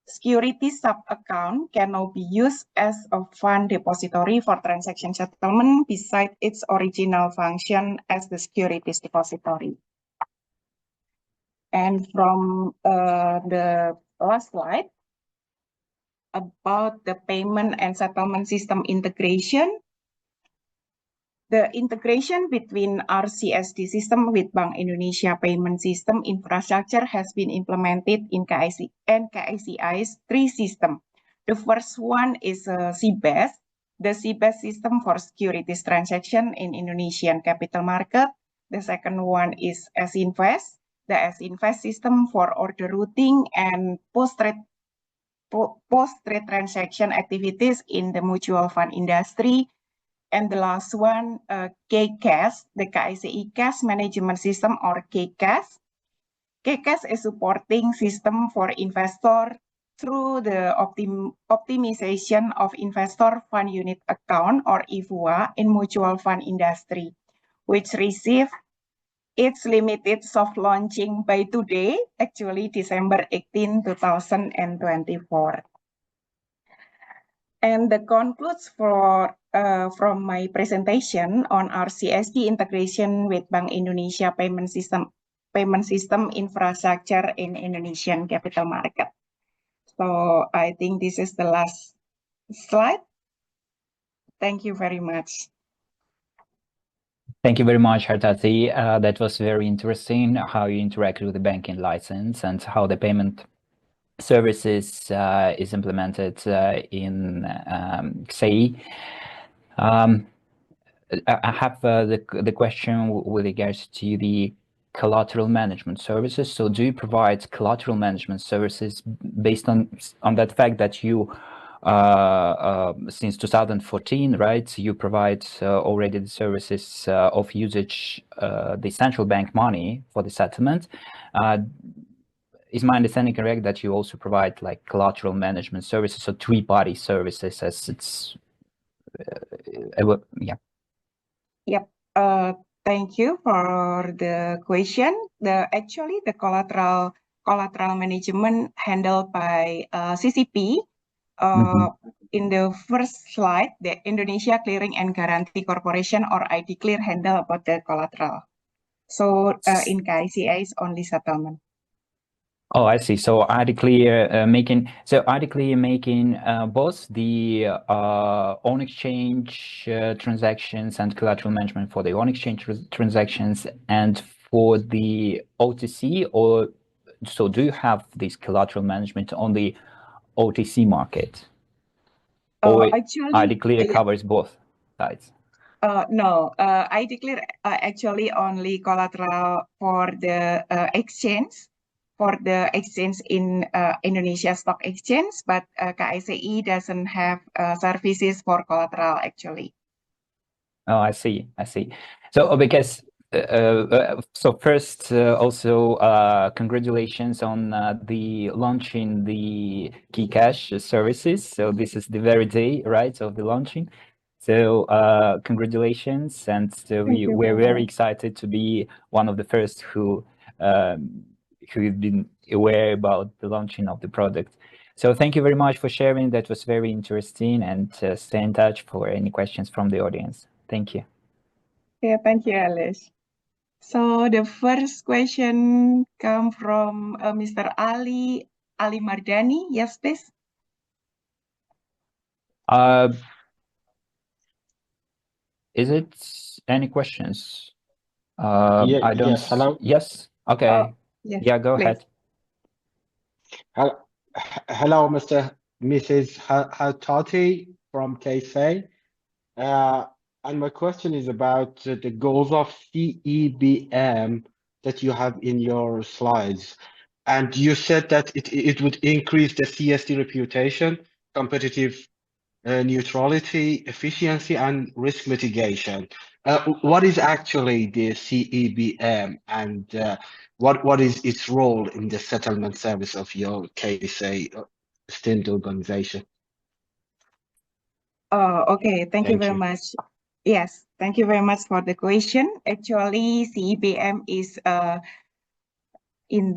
security sub-account can now be used as a fund depository for transaction settlement beside its original function as the securities depository. And from the last slide, about the payment and settlement system integration, the integration between RCSD system with Bank Indonesia payment system infrastructure has been implemented in KICI's 3 systems. The first one is CBAS, the CBAS system for securities transaction in Indonesian capital market. The second one is S-Invest, the S-Invest system for order routing and post-trade transaction activities in the mutual fund industry. And the last one, KCAS, the KICI Cash Management System or KCAS. KCAS is supporting system for investor through the optimization of investor fund unit account or IFUA in mutual fund industry, which received its limited soft launching by today, actually December 18, 2024. And the concludes from my presentation on RCSD integration with Bank Indonesia payment system infrastructure in Indonesian capital market. So I think this is the last slide. Thank you very much. Thank you very much, Hartati. That was very interesting, how you interact with the banking license and how the payment services is implemented in KICI. I have the question with regards to the collateral management services. So do you provide collateral management services based on that fact that you since 2014, right, you provide already the services of usage the central bank money for the settlement? Is my understanding correct that you also provide like collateral management services, so 3-party services as it's yeah. Yep. Thank you for the question. Actually the collateral management handled by CCP. In the first slide, the Indonesia Clearing and Guarantee Corporation or ID Clear handle about the collateral. So in KICI is only settlement. Oh, I see. So ID Clear making both the on exchange transactions and collateral management for the on exchange transactions and for the OTC, or so do you have this collateral management on the OTC market? Or actually, ID Clear covers both sides? No, ID Clear actually only collateral for the exchange. For the exchange in Indonesia Stock Exchange, but KICI doesn't have services for collateral actually. Oh, I see. So because so first also congratulations on the launching the KeyCash services. So this is the very day, right, of the launching. So congratulations, and we're very excited to be one of the first who've been aware about the launching of the product. So thank you very much for sharing. That was very interesting, and stay in touch for any questions from the audience. Thank you. Yeah, thank you, Alice. So the first question comes from Mr. Ali Mardani. Yes, please. Is it any questions? Yeah, I don't. yes, hello. Yes. Okay. Yes, yeah, go please. ahead. Hello, Mrs. Hartati from KSA. And my question is about the goals of CEBM that you have in your slides. And you said that it would increase the CSD reputation, competitive neutrality, efficiency, and risk mitigation. What is actually the CEBM, and what is its role in the settlement service of your KSA stint organization? Okay, thank you very much. Yes, thank you very much for the question. Actually, CEBM is in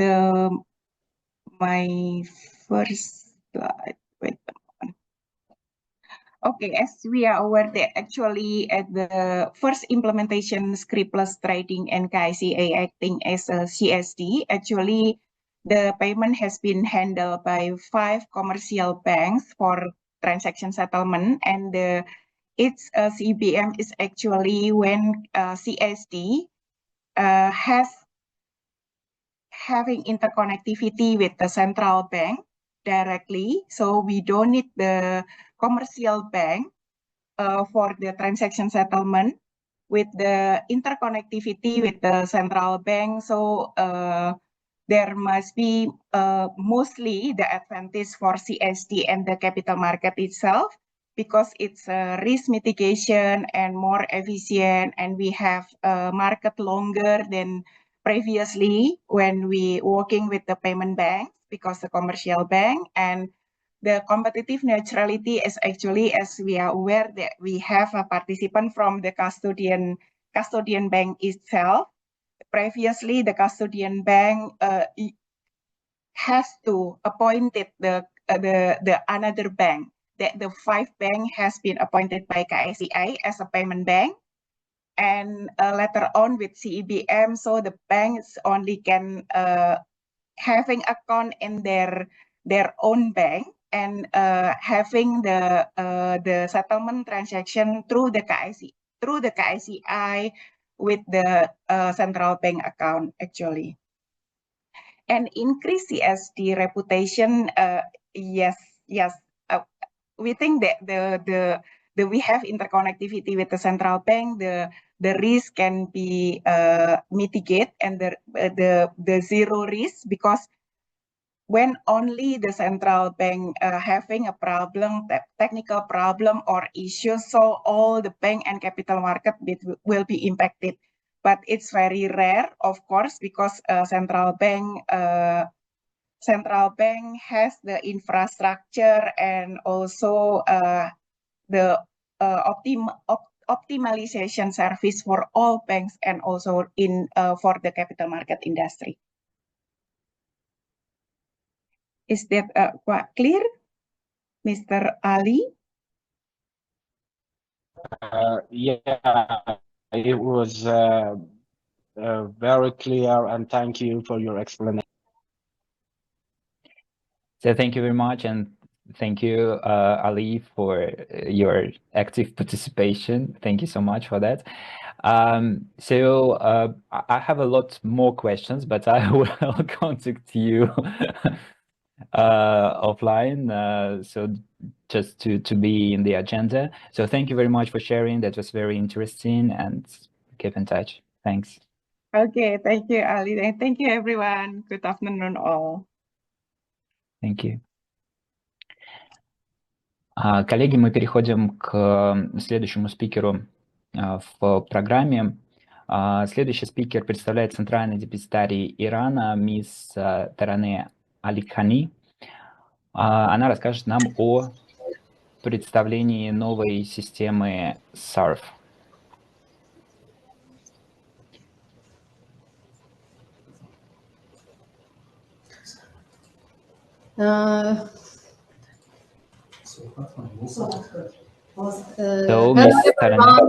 my first slide. Wait a moment. Okay, as we are aware that actually at the first implementation, scriptless trading and KICA acting as a CSD, actually the payment has been handled by 5 commercial banks for transaction settlement, and its CBM is actually when CSD having interconnectivity with the central bank directly, so we don't need the commercial bank for the transaction settlement with the interconnectivity with the central bank. So there must be mostly the advantage for CSD and the capital market itself, because it's risk mitigation and more efficient, and we have market longer than previously when we working with the payment bank, because the commercial bank, and the competitive neutrality is actually, as we are aware, that we have a participant from the custodian bank itself. Previously, the custodian bank has to appointed the another bank. That the 5 bank has been appointed by KICI as a payment bank, and later on with CEBM, so the banks only can having account in their own bank, and having the settlement transaction through the KICI with the central bank account actually. And increase CSD reputation, yes. We think that the we have interconnectivity with the central bank, the risk can be mitigated, and the zero risk, because when only the central bank having a problem, technical problem or issue, so all the bank and capital market will be impacted. But it's very rare, of course, because central bank has the infrastructure and also the optimization service for all banks, and also in for the capital market industry. Is that quite clear, Mr. Ali? Yeah, it was very clear, and thank you for your explanation. So thank you very much, and thank you, Ali, for your active participation. Thank you so much for that. So I have a lot more questions, but I will contact you offline, so just to be in the agenda. So thank you very much for sharing. That was very interesting, and keep in touch. Thanks. Okay, thank you, Ali, and thank you, everyone. Good afternoon, all. Thank you. Коллеги, мы переходим к следующему спикеру в программе. Следующий спикер представляет центральный депозитарий Ирана, мисс Таранeh Alikhani. Она расскажет нам о представлении новой системы SARV. Hello, everyone.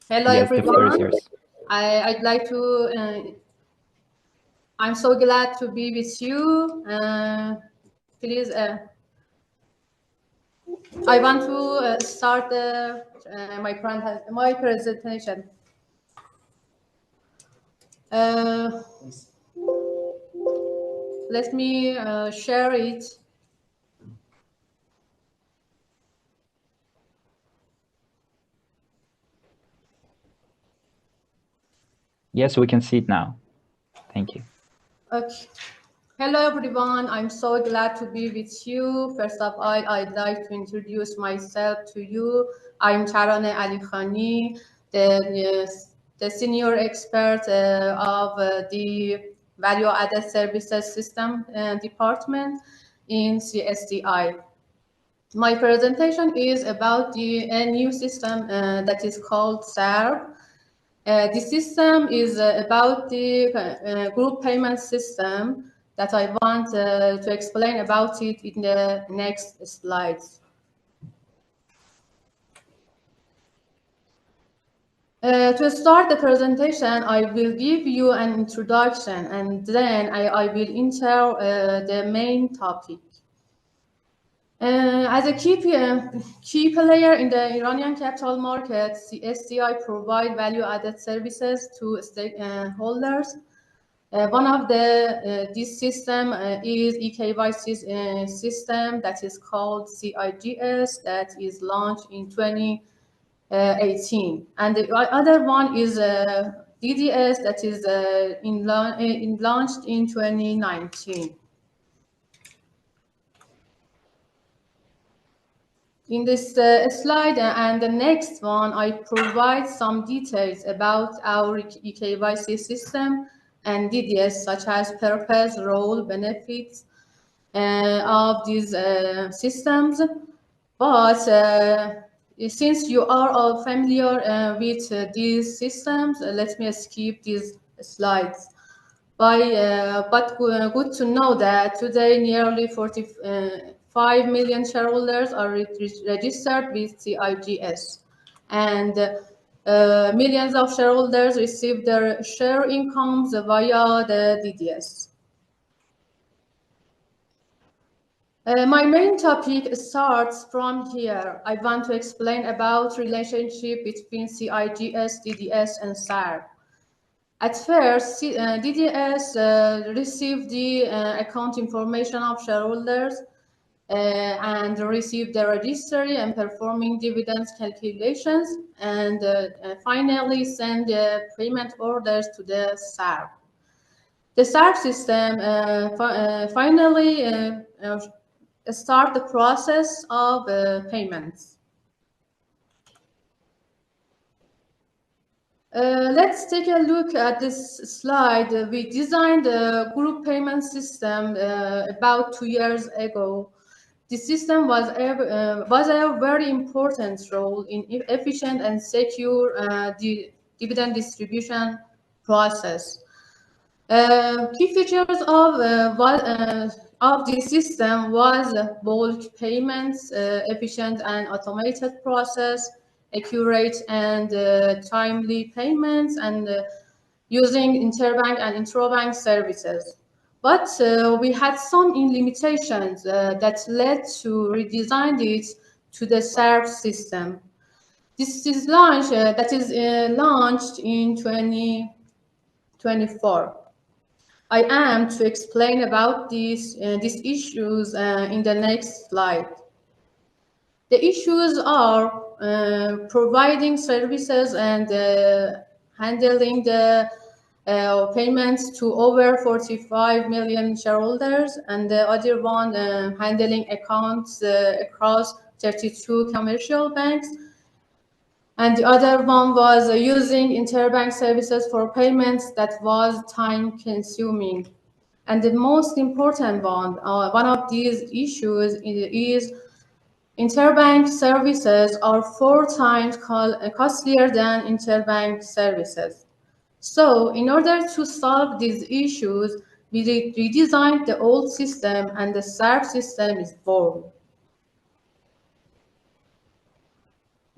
Hello, yes, everyone. I'd like to. I'm so glad to be with you. Please, I want to start my presentation. Let me share it. Yes, we can see it now. Thank you. Okay. Hello, everyone. I'm so glad to be with you. First of all, I'd like to introduce myself to you. I'm Taraneh Alikhani, the senior expert of the value-added services system department in CSDI. My presentation is about the new system that is called SARV. The system is about the group payment system that I want to explain about it in the next slides. To start the presentation, I will give you an introduction, and then I will enter the main topic. As a key player in the Iranian capital market, CSDI provide value-added services to stakeholders. One of this system is eKYC system that is called CIGS, that is launched in 2018, and the other one is DDS, that is launched in 2019. In this slide and the next one, I provide some details about our eKYC system and DDS, such as purpose, role, benefits of these systems. But since you are all familiar with these systems, let me skip these slides. But good to know that today nearly 45 million shareholders are registered with CIGS, and millions of shareholders receive their share incomes via the DDS. My main topic starts from here. I want to explain about relationship between CIGS, DDS, and SARV. At first, DDS received the account information of shareholders and received the registry and performing dividends calculations, and finally send the payment orders to the SARV. The SARV system finally start the process of payments. Let's take a look at this slide. We designed a group payment system about 2 years ago. The system was a very important role in efficient and secure dividend distribution process. Key features of this system was bulk payments, efficient and automated process, accurate and timely payments, and using interbank and intrabank services. But we had some limitations that led to redesign it to the SARV system. This is launched in 2024. I am to explain about these issues in the next slide. The issues are providing services and handling the payments to over 45 million shareholders, and the other one handling accounts across 32 commercial banks. And the other one was using interbank services for payments that was time consuming. And the most important one of these issues is interbank services are 4 times costlier than interbank services. So in order to solve these issues, we redesigned the old system, and the SARV system is born.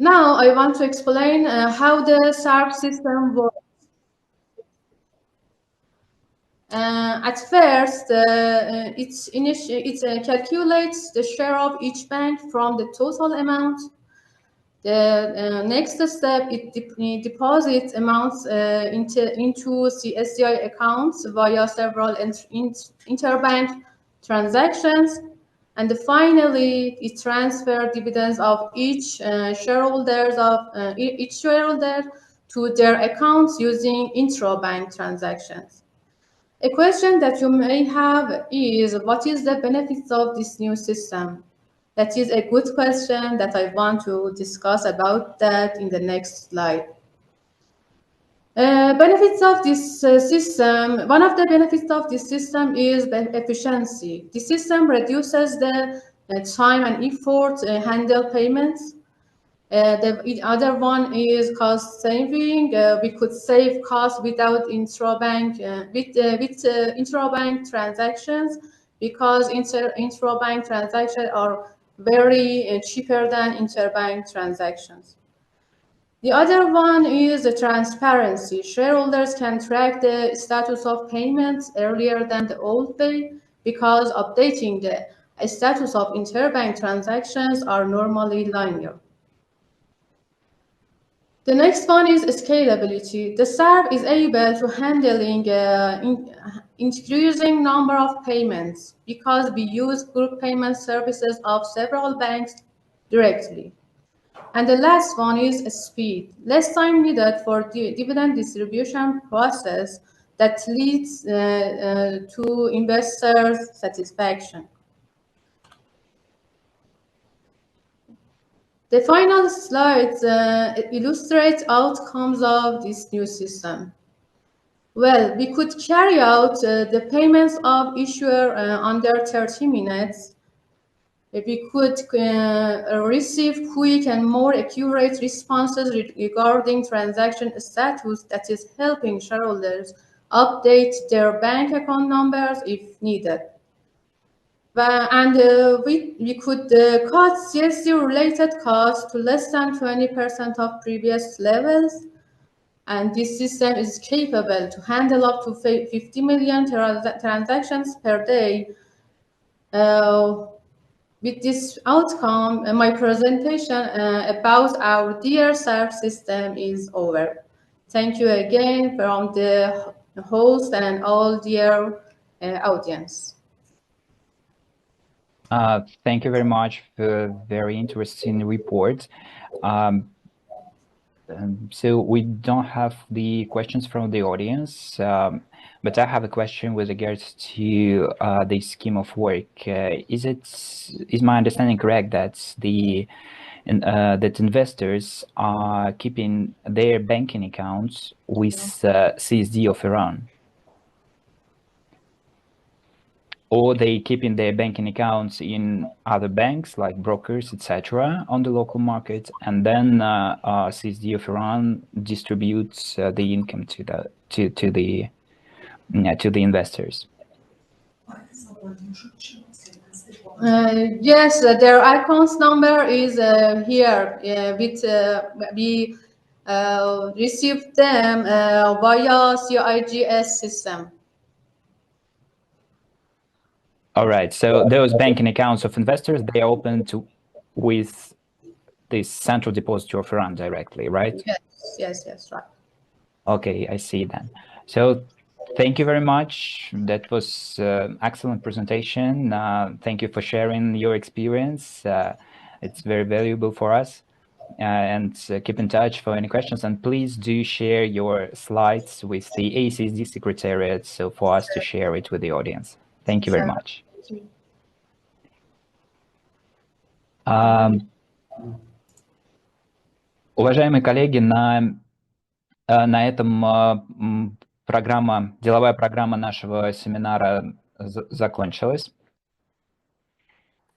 Now I want to explain how the SARV system works. At first, it calculates the share of each bank from the total amount. The next step, it deposits amounts into CSDI accounts via several interbank transactions. And finally, it transfers dividends of each shareholder to their accounts using intra-bank transactions. A question that you may have is, what is the benefits of this new system? That is a good question that I want to discuss about that in the next slide. Benefits of this system. One of the benefits of this system is efficiency. The system reduces the time and effort to handle payments. The other one is cost saving. We could save costs without intrabank with intrabank transactions, because intrabank transactions are very cheaper than interbank transactions. The other one is the transparency. Shareholders can track the status of payments earlier than the old day, because updating the status of interbank transactions are normally linear. The next one is scalability. The SARV is able to handling increasing number of payments, because we use group payment services of several banks directly. And the last one is speed. Less time needed for the dividend distribution process that leads to investors' satisfaction. The final slides illustrate outcomes of this new system. Well, we could carry out the payments of issuer under 30 minutes. We could receive quick and more accurate responses regarding transaction status, that is helping shareholders update their bank account numbers if needed. And we could cut CSD-related costs to less than 20% of previous levels. And this system is capable to handle up to 50 million transactions per day. With this outcome, my presentation about our dear SARV system is over. Thank you again from the host and all dear audience. Thank you very much for a very interesting report. So we don't have the questions from the audience, but I have a question with regards to the scheme of work. Is my understanding correct that that investors are keeping their banking accounts with CSD of Iran? Or they keeping their banking accounts in other banks like brokers, etc., on the local market, and then CSD of Iran distributes the income to the investors. Yes, their accounts number is here. We received them via CIGS system. All right, so those banking accounts of investors, they are open with this central depository of Iran directly, right? Yes, right. Okay, I see then. So thank you very much. That was excellent presentation. Thank you for sharing your experience. It's very valuable for us. And keep in touch for any questions. And please do share your slides with the AECSD Secretariat, so for us to share it with the audience. Thank you very much. Уважаемые коллеги, на этом деловая программа нашего семинара закончилась.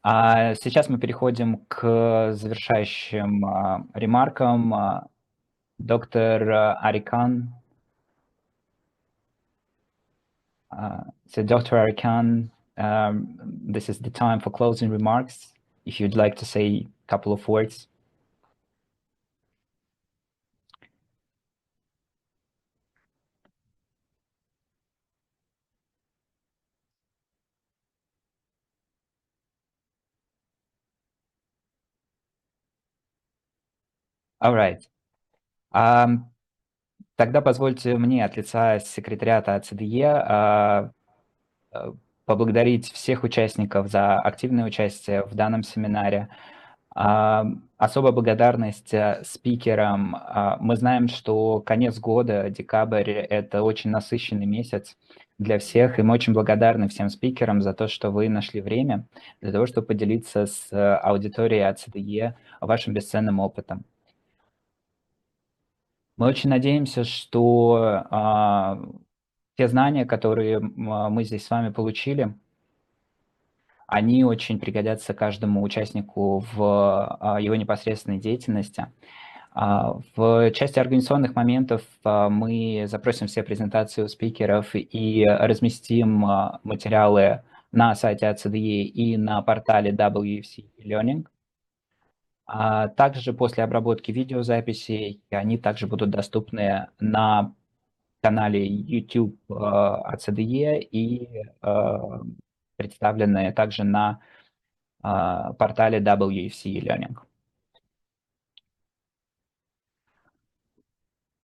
Сейчас мы переходим к завершающим ремаркам. Доктор Арикан. So Dr. Arikan, this is the time for closing remarks. If you'd like to say a couple of words. All right. Тогда позвольте мне от лица секретариата АЦДЕ поблагодарить всех участников за активное участие в данном семинаре. Особая благодарность спикерам. Мы знаем, что конец года, декабрь, это очень насыщенный месяц для всех, и мы очень благодарны всем спикерам за то, что вы нашли время для того, чтобы поделиться с аудиторией АЦДЕ вашим бесценным опытом. Мы очень надеемся, что те знания, которые мы здесь с вами получили, они очень пригодятся каждому участнику в его непосредственной деятельности. В части организационных моментов мы запросим все презентации у спикеров и разместим материалы на сайте AECSD и на портале WFC Learning. Также после обработки видеозаписей они также будут доступны на канале YouTube AECSD и представлены также на портале WFC Learning.